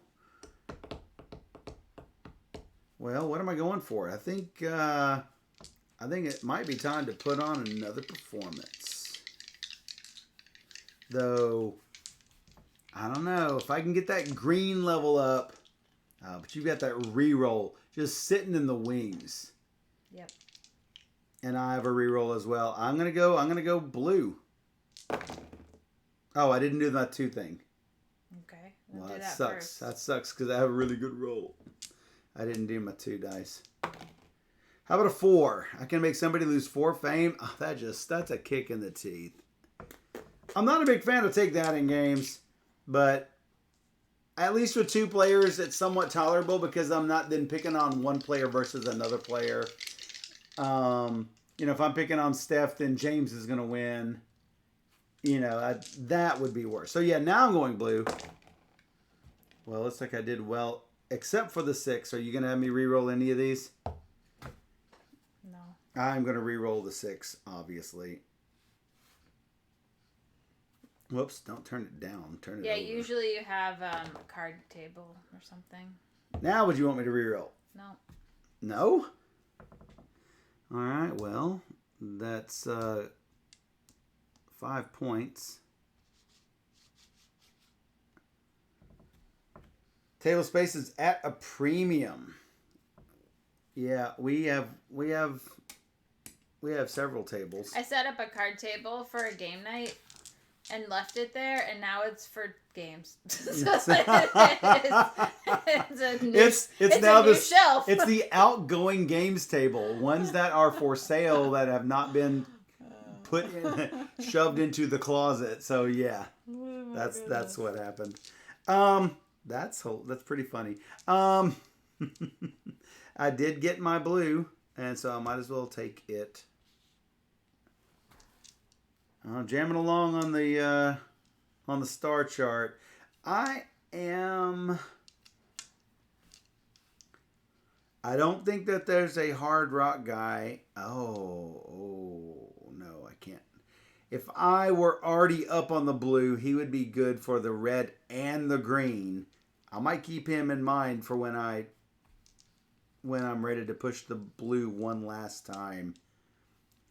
Well, what am I going for? I think it might be time to put on another performance. Though, I don't know if I can get that green level up. But you've got that reroll just sitting in the wings. Yep. And I have a reroll as well. I'm gonna go blue. Oh, I didn't do that 2 thing. Okay. Well, that sucks. First. That sucks because I have a really good roll. I didn't do my 2 dice. How about a 4? I can make somebody lose 4 fame. Oh, that's a kick in the teeth. I'm not a big fan of take that in games, but at least with 2 players, it's somewhat tolerable because I'm not then picking on one player versus another player. If I'm picking on Steph, then James is going to win. That would be worse. So, yeah, now I'm going blue. Well, looks like I did well, except for the 6. Are you going to have me re-roll any of these? No. I'm going to re-roll the 6, obviously. Whoops, don't turn it down. Turn it over. Yeah, usually you have a card table or something. Now would you want me to re-roll? No. No? All right, well, that's 5 points. Table space is at a premium. Yeah, we have several tables. I set up a card table for a game night and left it there, and now it's for games. So it's now the shelf. It's the outgoing games table, ones that are for sale that have not been shoved into the closet. So yeah, that's what happened. That's pretty funny. I did get my blue, and so I might as well take it. I'm jamming along on the star chart. I don't think that there's a hard rock guy. Oh no, I can't. If I were already up on the blue, he would be good for the red and the green. I might keep him in mind for when I'm ready to push the blue one last time.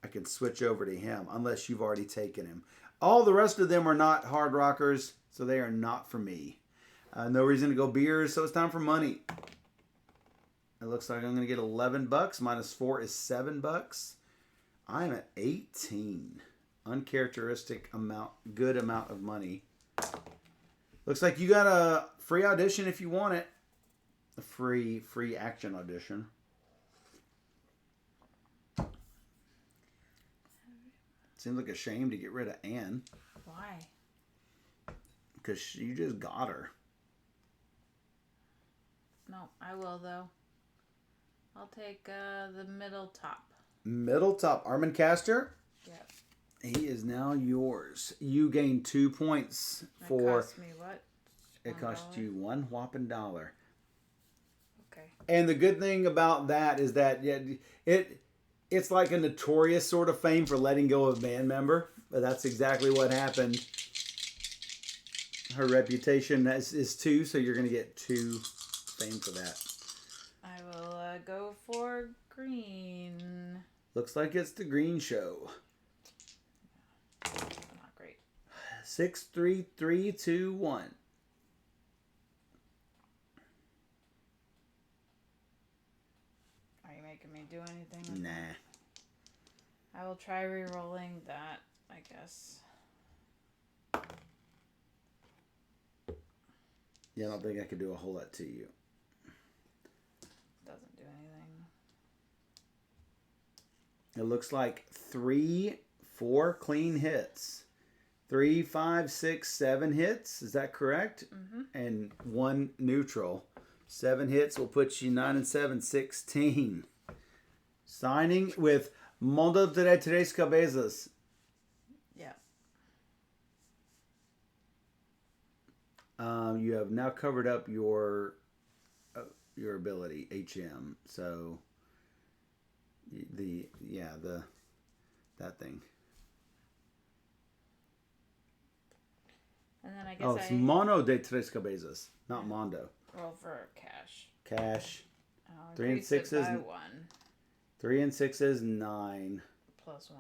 I can switch over to him, unless you've already taken him. All the rest of them are not hard rockers, so they are not for me. No reason to go beers, so it's time for money. It looks like I'm going to get $11. Minus 4 is $7. I'm at 18. Uncharacteristic amount, good amount of money. Looks like you got a free audition if you want it. A free action audition. Seems like a shame to get rid of Anne. Why? Because you just got her. No, I will though. I'll take the middle top. Middle top. Armin Caster? Yep. He is now yours. You gain 2 points for... It cost me what? It cost you $1 whopping dollar. Okay. And the good thing about that is that it's like a notorious sort of fame for letting go of a band member. But that's exactly what happened. Her reputation is 2, so you're going to get 2 fame for that. I will go for green. Looks like it's the green show. Not great. 6, 3, 3, 2, 1. Are you making me do anything? Nah. I will try re-rolling that, I guess. Yeah, I don't think I could do a whole lot to you. Doesn't do anything. It looks like 3, 4 clean hits. 3, 5, 6, 7 hits. Is that correct? Mm-hmm. And 1 neutral. 7 hits will put you 9 and 7, 16. Signing with Mundo de Tres Cabezas. Yeah. You have now covered up your ability, HM. So that thing. And then I guess it's Mono de Tres Cabezas, not Mondo. Roll for cash. Cash. 3 and 6s. 3 and 6s, 9. Plus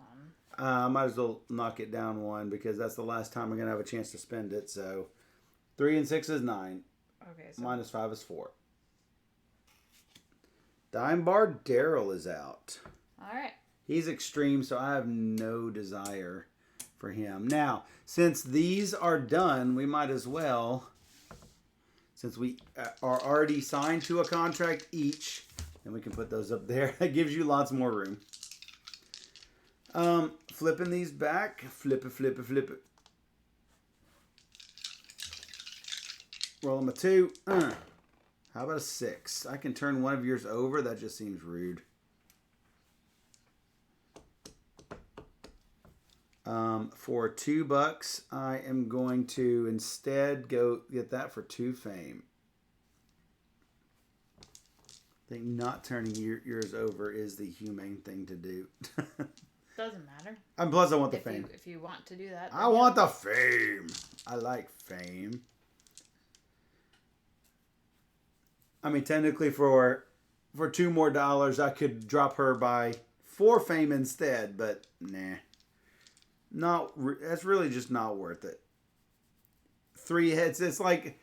1. I might as well knock it down 1 because that's the last time I'm going to have a chance to spend it. So 3 and 6s, 9. Okay. So minus 5 is 4. Dime Bar Daryl is out. All right. He's extreme, so I have no desire for him. Now, since these are done, we might as well, since we are already signed to a contract each, and we can put those up there. That gives you lots more room. Flipping these back. Flip it. Roll them a 2. How about a 6? I can turn one of yours over. That just seems rude. For $2, I am going to instead go get that for 2 fame. I think not turning yours over is the humane thing to do. Doesn't matter. And plus, I want the fame. If you want to do that. I want the fame. I like fame. I mean, technically, for $2 more, I could drop her by 4 fame instead, but nah. That's really just not worth it. 3 heads. It's like,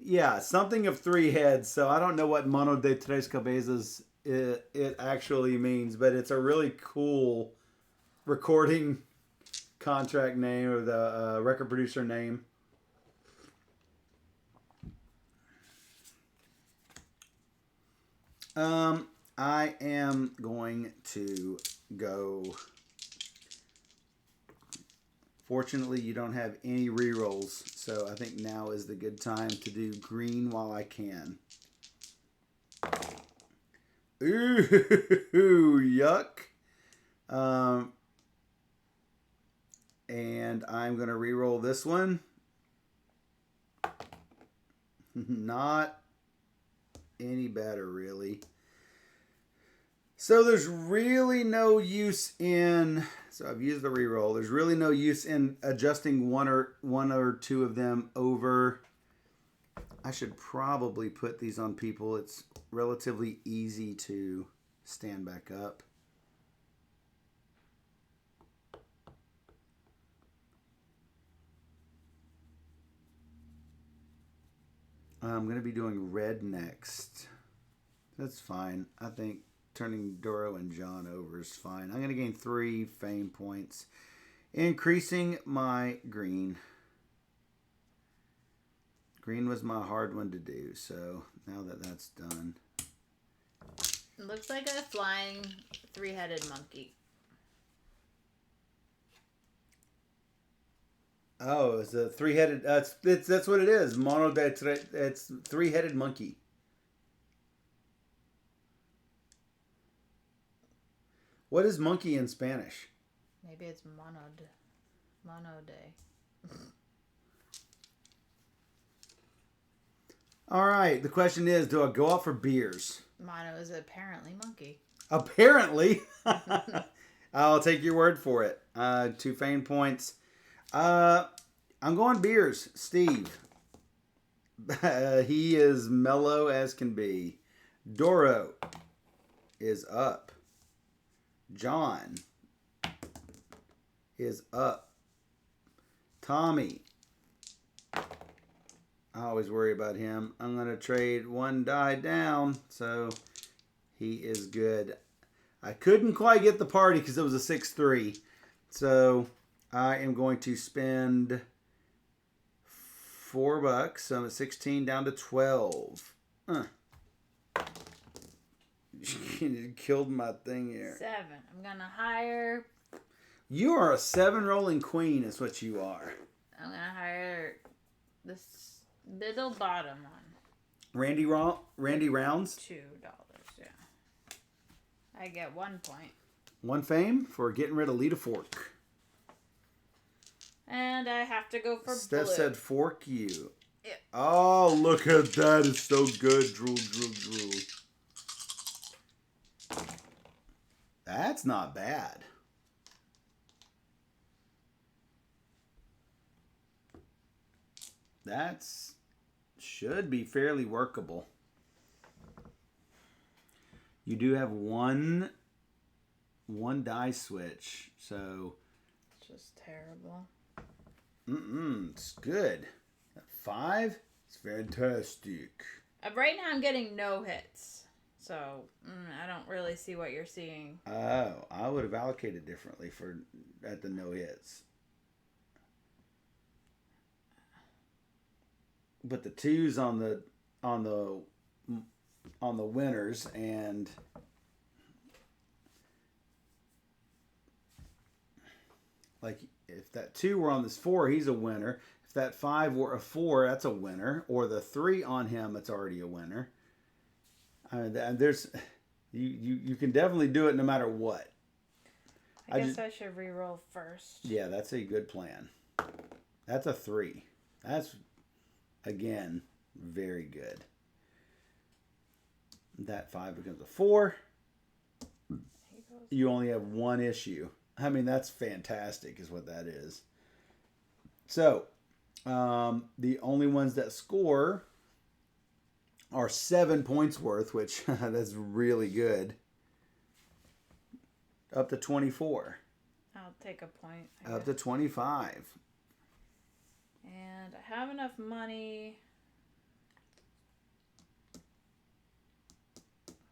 yeah, something of 3 heads. So I don't know what Mano de Tres Cabezas it actually means, but it's a really cool recording contract name or the record producer name. I am going to go. Fortunately, you don't have any rerolls, so I think now is the good time to do green while I can. Ooh, yuck. And I'm going to reroll this one. Not any better, really. So there's really no use in... So I've used the reroll. There's really no use in adjusting one or two of them over. I should probably put these on people. It's relatively easy to stand back up. I'm going to be doing red next. That's fine. I think turning Doro and John over is fine. I'm going to gain 3 fame points, increasing my green. Green was my hard one to do, so now that that's done. It looks like a flying 3-headed monkey. Oh, it's a 3-headed. That's what it is. It's 3-headed monkey. What is monkey in Spanish? Maybe it's mono day. All right. The question is, do I go out for beers? Mono is apparently monkey. Apparently. I'll take your word for it. 2 fame points. I'm going beers. Steve. He is mellow as can be. Doro is up. John is up. Tommy. I always worry about him. I'm going to trade 1 die down, so he is good. I couldn't quite get the party because it was a 6-3. So I am going to spend $4. So I'm at 16 down to 12. You killed my thing here. 7. I'm going to hire... You are a 7 rolling queen is what you are. I'm going to hire this middle bottom one. Randy Rounds? $2, yeah. I get 1 point. 1 fame for getting rid of Lita Fork. And I have to go for Steph blue. said fork you. Yeah. Oh, look at that. It's so good. Drool, drool, drool. That's not bad. That's should be fairly workable. You do have one die switch, so It's just terrible. it's good. 5, it's fantastic. Right now I'm getting no hits. So, I don't really see what you're seeing. Oh, I would have allocated differently at the no hits. But the 2s on the winners, and like if that 2 were on this 4, he's a winner. If that 5 were a 4, that's a winner. Or the 3 on him, it's already a winner. There's you can definitely do it no matter what. I guess I should re-roll first. Yeah, that's a good plan. That's a 3. That's, again, very good. That 5 becomes a 4. You only have 1 issue. I mean, that's fantastic is what that is. So, the only ones that score are 7 points worth, which that's really good. Up to 24. I'll take a point. Up to 25. And I have enough money.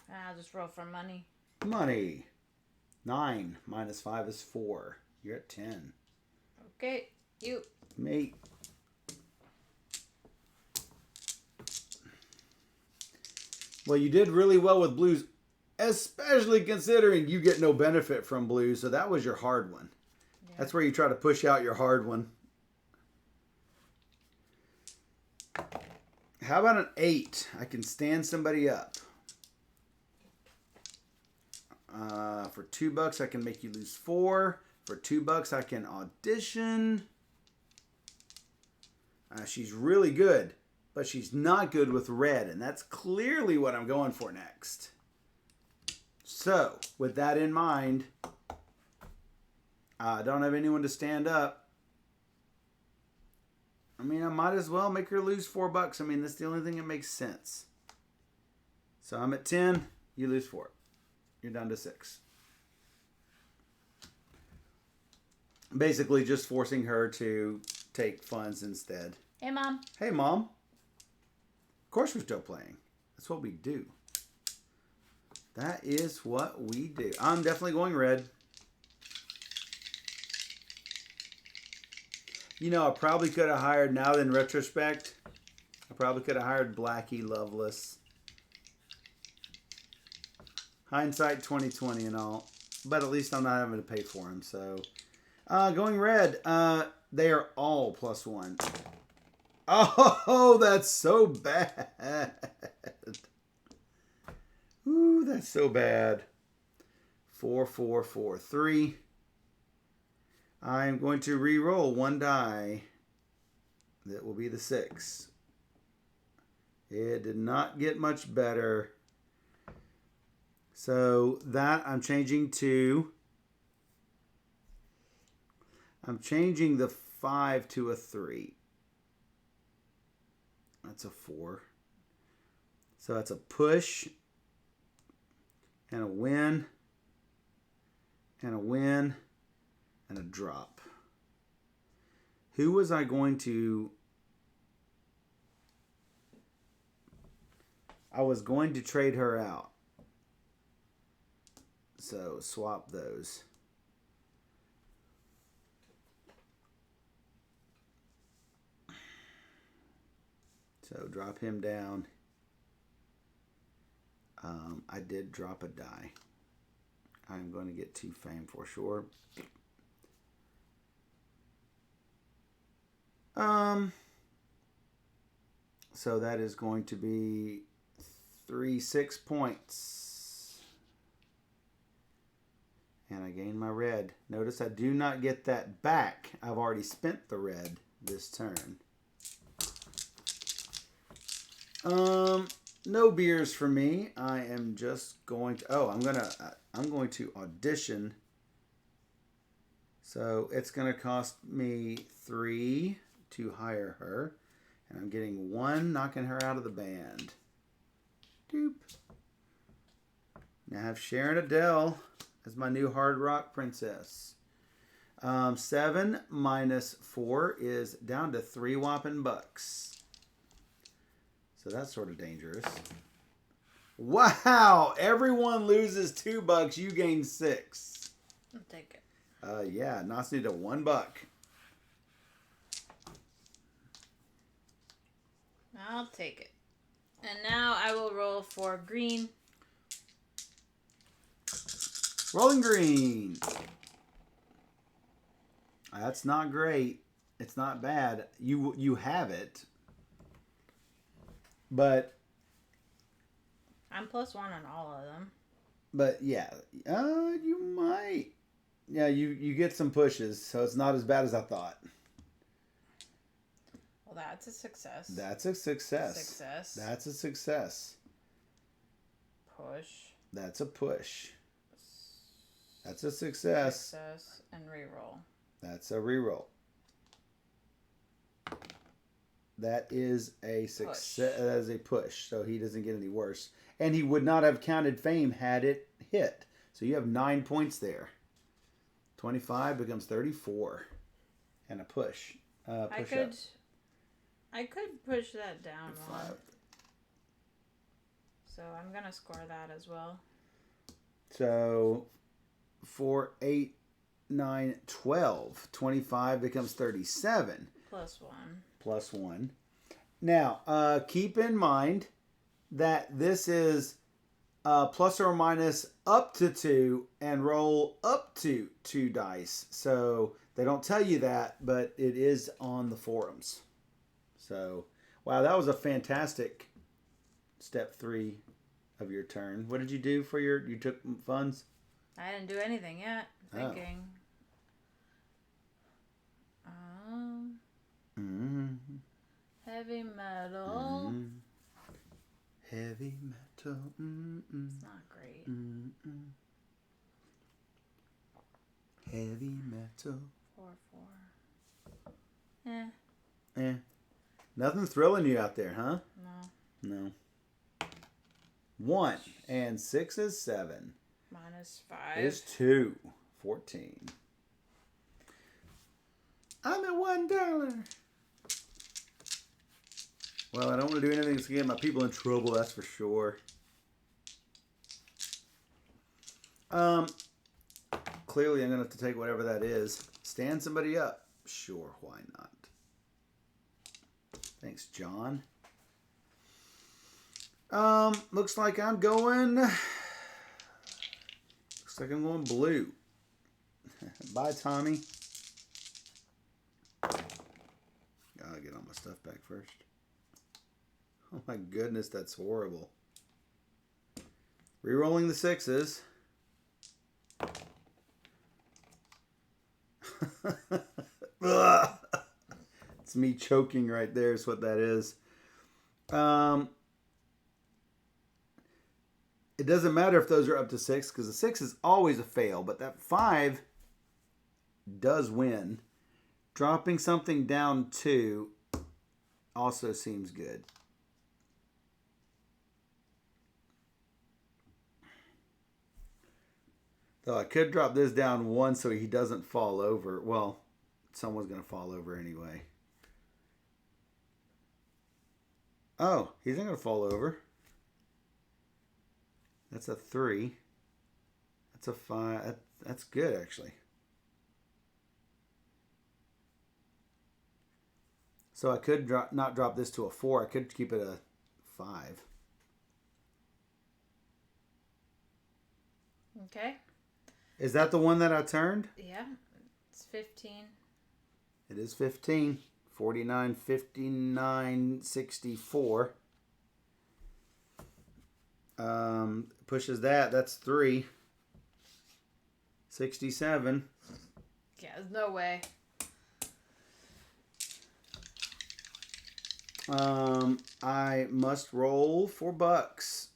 I'll just roll for money. Money. 9 minus 5 is 4. You're at 10. Okay, you. Me. Well, you did really well with blues, especially considering you get no benefit from blues. So that was your hard one. Yeah. That's where you try to push out your hard one. How about an 8? I can stand somebody up. For $2, I can make you lose 4. For $2, I can audition. She's really good, but she's not good with red, and that's clearly what I'm going for next. So, with that in mind, I don't have anyone to stand up. I mean, I might as well make her lose $4. I mean, that's the only thing that makes sense. So I'm at 10. You lose 4. You're down to 6. Basically, just forcing her to take funds instead. Hey, Mom. Hey, Mom. Of course we're still playing. That's what we do. That is what we do. I'm definitely going red. You know, I probably could have hired, now in retrospect, I probably could have hired Blackie Loveless. Hindsight 2020 and all. But at least I'm not having to pay for him, so... going red. They are all +1. Oh, that's so bad. Ooh, that's so bad. 4, 4, 4, 3. I'm going to re-roll 1 die. That will be the 6. It did not get much better. So that I'm changing to... I'm changing the 5 to a 3. That's a 4. So that's a push and a win and a win and a drop. Who was I going to... I was going to trade her out. So swap those. So drop him down. I did drop a die. I'm going to get 2 fame for sure. So that is going to be 6 points. And I gain my red. Notice I do not get that back. I've already spent the red this turn. No beers for me. I am just going to... I'm going to audition. So it's going to cost me 3 to hire her. And I'm getting 1, knocking her out of the band. Doop. Now I have Sharon Adele as my new hard rock princess. 7 minus 4 is down to 3 whopping bucks. So that's sort of dangerous. Wow! Everyone loses $2. You gain 6. I'll take it. Yeah, knocks me to $1. I'll take it. And now I will roll for green. Rolling green. That's not great. It's not bad. You have it. But I'm +1 on all of them. But yeah, you might. Yeah, you get some pushes, so it's not as bad as I thought. Well, that's a success. That's a success. Success. That's a success. Push. That's a push. That's a success. Success and reroll. That's a reroll. That is a success. That is a push, so he doesn't get any worse. And he would not have counted fame had it hit. So you have 9 points there. 25 becomes 34. And a push. I could push that down one. So I'm going to score that as well. So 4, 8, 9, 12. 25 becomes 37. Plus 1. Plus 1. Now, keep in mind that this is plus or minus up to 2 and roll up to 2 dice. So they don't tell you that, but it is on the forums. So, wow, that was a fantastic step 3 of your turn. What did you do for you took funds? I didn't do anything yet. Thinking. Heavy metal. Heavy metal. It's not great. Heavy metal. 4. Nothing thrilling you out there, huh? No. 1 and 6 is 7. Minus 5 is 2. 14. I'm at $1. Well, I don't want to do anything to get my people in trouble, that's for sure. Clearly I'm going to have to take whatever that is. Stand somebody up. Sure, why not? Thanks, John. Looks like I'm going blue. Bye, Tommy. Gotta get all my stuff back first. Oh my goodness, that's horrible. Rerolling the 6s. It's me choking right there is what that is. It doesn't matter if those are up to 6 because the 6 is always a fail, but that 5 does win. Dropping something down 2 also seems good. Though I could drop this down 1 so he doesn't fall over. Well, someone's going to fall over anyway. Oh, he's not going to fall over. That's a 3. That's a 5. That's good, actually. So I could not drop this to a 4. I could keep it a 5. Okay. Is that the one that I turned? Yeah. It's 15. It is 15. 49, 59, 64. Pushes that. That's 3. 67. Yeah, there's no way. I must roll $4.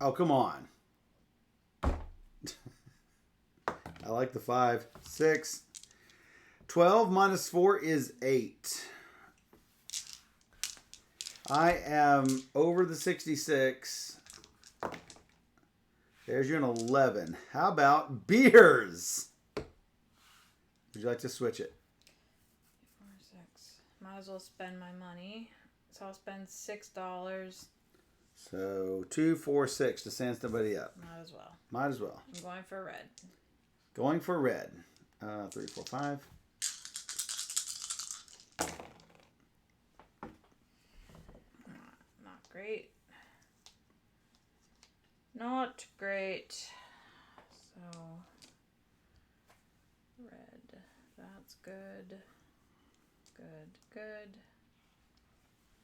Oh, come on. I like the 5. 6. 12 minus 4 is 8. I am over the 66. There's you an 11. How about beers? Would you like to switch it? 4, 6. Might as well spend my money. So I'll spend $6. So 2, 4, 6 to send somebody up. Might as well. Might as well. I'm going for red. Going for red. 3, 4, 5. Not great. Not great. So, red. That's good. Good.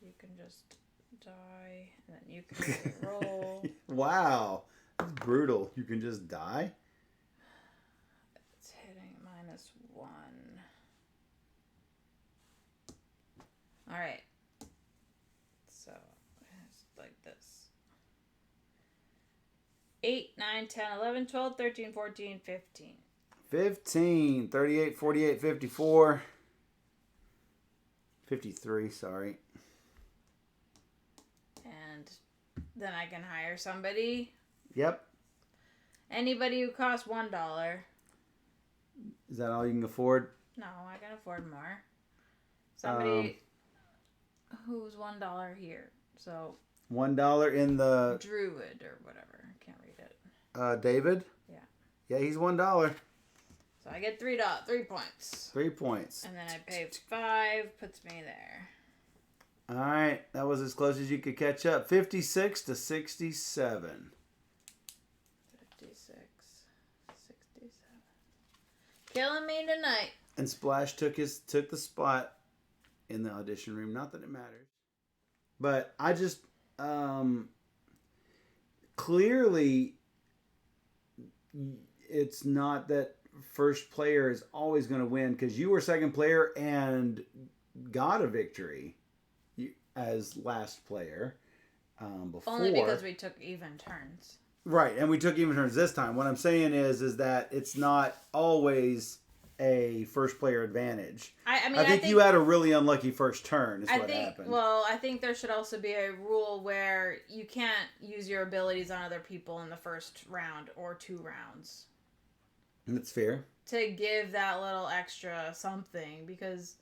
You can just die, and then you can roll. Wow. That's brutal. You can just die? It's hitting -1. Alright. So, it's like this. 8, 9, 10, 11, 12, 13, 14, 15. 15, 38, 48, 54. 53, sorry. And then I can hire somebody. Yep. Anybody who costs $1. Is that all you can afford? No, I can afford more. Somebody who's $1 here. So $1 in the Druid or whatever. I can't read it. David? Yeah. Yeah, he's $1. So I get $3 points. 3 points. And then I pay 5, puts me there. All right, that was as close as you could catch up. 56 to 67. 56, 67. Killing me tonight. And Splash took the spot in the audition room. Not that it matters, but I just clearly it's not that first player is always going to win, because you were second player and got a victory as last player before. Only because we took even turns. Right, and we took even turns this time. What I'm saying is that it's not always a first player advantage. I think you had a really unlucky first turn is what happened. Well, I think there should also be a rule where you can't use your abilities on other people in the first round or 2 rounds. That's fair. To give that little extra something, because...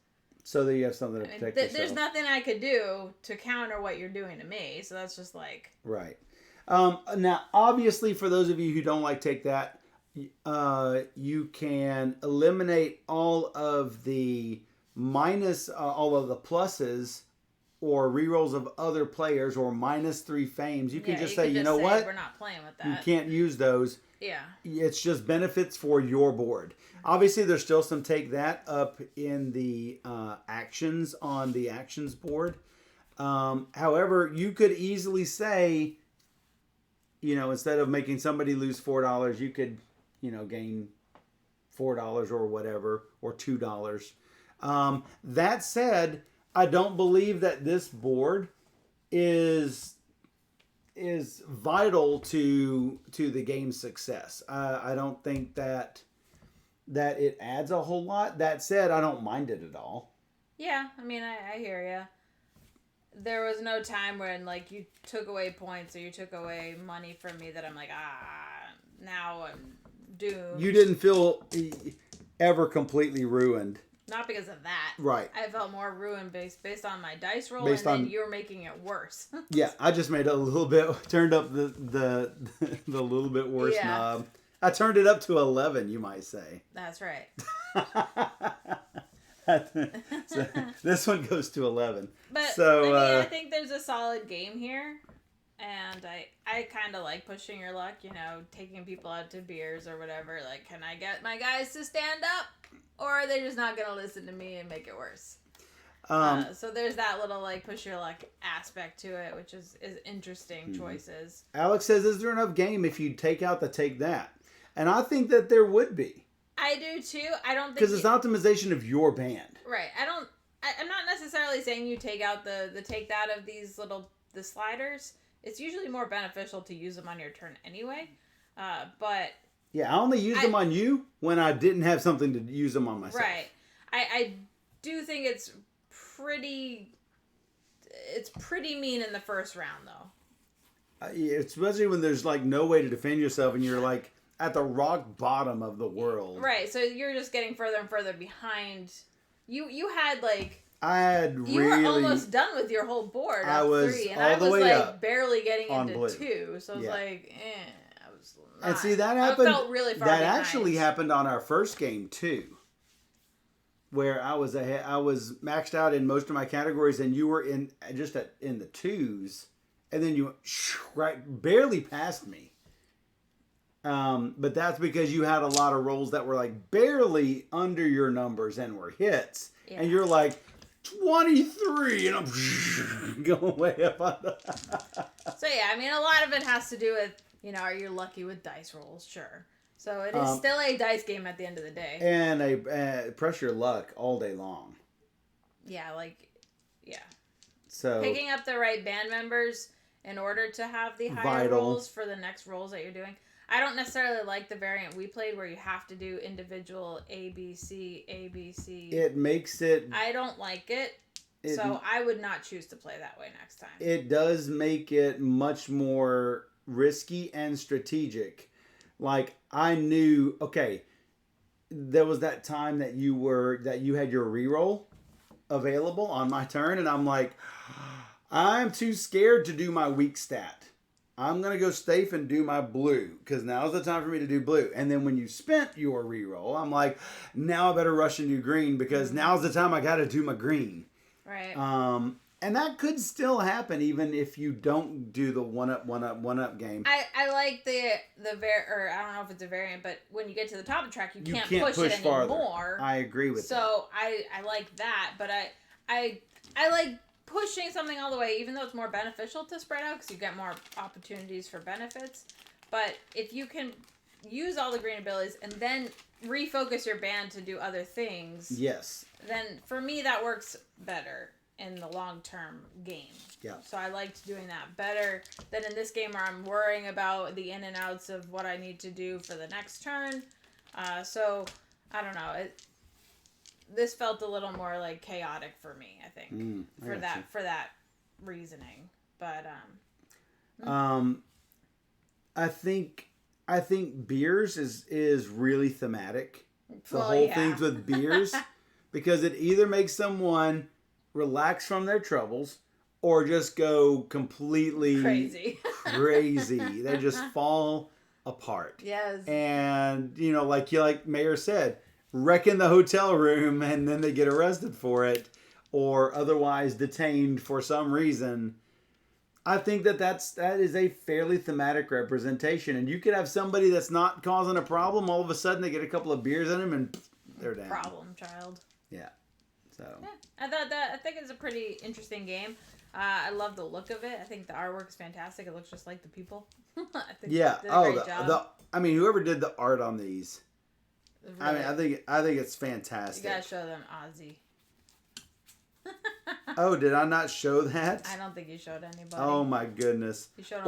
So that you have something to protect yourself. There's nothing I could do to counter what you're doing to me, so that's just like... Right. Now, obviously, for those of you who don't like Take That, you can eliminate all of the all of the pluses or rerolls of other players, or -3 fames. You can just say, you know what? We're not playing with that. You can't use those. Yeah. It's just benefits for your board. Obviously, there's still some Take That up in the actions on the actions board. However, you could easily say, instead of making somebody lose $4, you could, gain $4 or whatever, or $2. That said, I don't believe that this board is vital to the game's success. I don't think that it adds a whole lot. That said, I don't mind it at all. Yeah, I mean, I hear ya. There was no time when, like, you took away points or you took away money from me that I'm like, now I'm doomed. You didn't feel ever completely ruined. Not because of that. Right. I felt more ruined based on my dice roll, then you were making it worse. Yeah, I just made it a little bit, turned up the little bit worse knob. I turned it up to 11, you might say. That's right. So this one goes to 11. But I think there's a solid game here, and I kind of like pushing your luck. Taking people out to beers or whatever. Like, can I get my guys to stand up, or are they just not gonna listen to me and make it worse? So there's that little like push your luck aspect to it, which is interesting choices. Alex says, "Is there enough game if you take out the Take That?" And I think that there would be. I do too. I don't think because it's optimization of your band. Right. I'm not necessarily saying you take out the Take That of these the sliders. It's usually more beneficial to use them on your turn anyway. But yeah, I only use them on you when I didn't have something to use them on myself. Right. I do think it's pretty mean in the first round though. Especially when there's like no way to defend yourself and you're like at the rock bottom of the world. Right. So you're just getting further and further behind. You had like. You were almost done with your whole board. I was 3, and all I the was way like up barely getting into blue. 2. So it was like, I was not. And see, that happened. I felt really far that behind. actually happened on our first game too, where I was ahead. I was maxed out in most of my categories, and you were in the 2s, and then you went barely past me. But that's because you had a lot of rolls that were like barely under your numbers and were hits, and you're like 23, and I'm going way up on the. So yeah, I mean, a lot of it has to do with are you lucky with dice rolls? Sure. So it is still a dice game at the end of the day, and a press your luck all day long. Yeah, So picking up the right band members in order to have the higher rolls for the next rolls that you're doing. I don't necessarily like the variant we played where you have to do individual ABC. It makes it. I don't like it, so I would not choose to play that way next time. It does make it much more risky and strategic. Like I knew, okay, there was that time that you had your reroll available on my turn, and I'm like, I'm too scared to do my weak stat. I'm going to go safe and do my blue because now's the time for me to do blue. And then when you spent your reroll, I'm like, now I better rush and do green because now's the time I got to do my green. Right. And that could still happen even if you don't do the one up game. I like the or I don't know if it's a variant, but when you get to the top of the track, you can't push it farther. anymore. I agree with that. So I like that, but I like pushing something all the way, even though it's more beneficial to spread out because you get more opportunities for benefits. But if you can use all the green abilities and then refocus your band to do other things, yes, then for me that works better in the long-term game. Yeah. So I liked doing that better than in this game where I'm worrying about the in and outs of what I need to do for the next turn. So I don't know. This felt a little more like chaotic for me, I think, for that reasoning. But I think beers is really thematic. The whole thing's with beers because it either makes someone relax from their troubles or just go completely crazy. They just fall apart. Yes. And like Mayor said, wrecking the hotel room and then they get arrested for it or otherwise detained for some reason. I think that is a fairly thematic representation, and you could have somebody that's not causing a problem. All of a sudden, they get a couple of beers in them, and they're down. Problem child. Yeah. So. Yeah, I think it's a pretty interesting game. I love the look of it. I think the artwork is fantastic. It looks just like the people. I think yeah. they did a great job. Whoever did the art on these. Really, I think it's fantastic. You gotta show them Ozzy. Oh, did I not show that? I don't think you showed anybody. Oh my goodness. You showed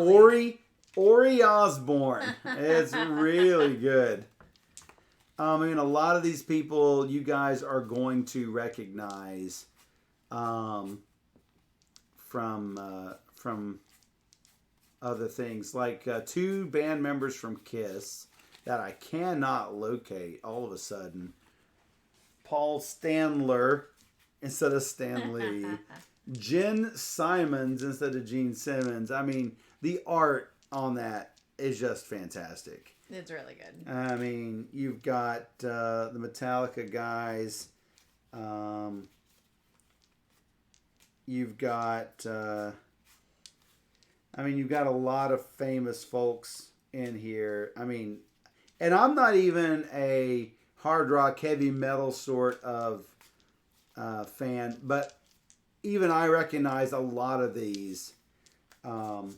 Ori Osborne. It's really good. A lot of these people you guys are going to recognize from other things. Like 2 band members from Kiss that I cannot locate all of a sudden. Paul Stanler instead of Stan Lee. Jen Simons instead of Gene Simmons. The art on that is just fantastic. It's really good. You've got the Metallica guys. You've got you've got a lot of famous folks in here. And I'm not even a hard rock, heavy metal sort of fan, but even I recognize a lot of these. Some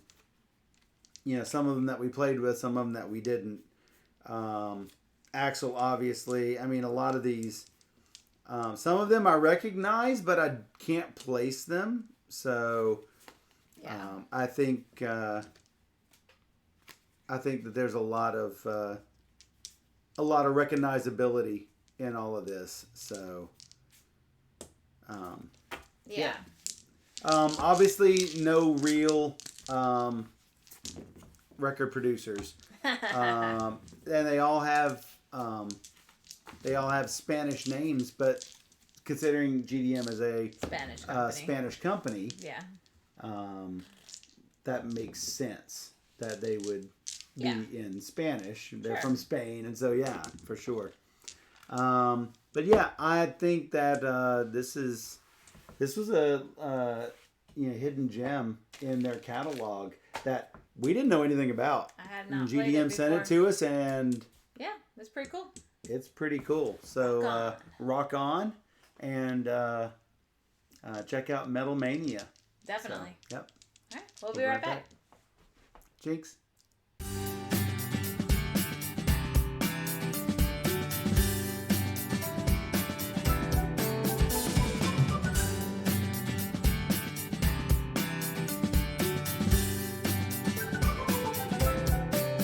of them that we played with, some of them that we didn't. Axl, obviously. A lot of these. Some of them I recognize, but I can't place them. So, I think that there's a lot of recognizability in all of this. So, obviously, no real record producers, and they all have Spanish names. But considering GDM is a Spanish company, that makes sense that they would be in Spanish. They're from Spain, and so for sure. But I think that this was a hidden gem in their catalog that we didn't know anything about. I had not. GDM sent it to us, and it's pretty cool. It's pretty cool. So rock on and check out Metal Mania. Definitely. So, yep. All right, we'll be right back. Jinx.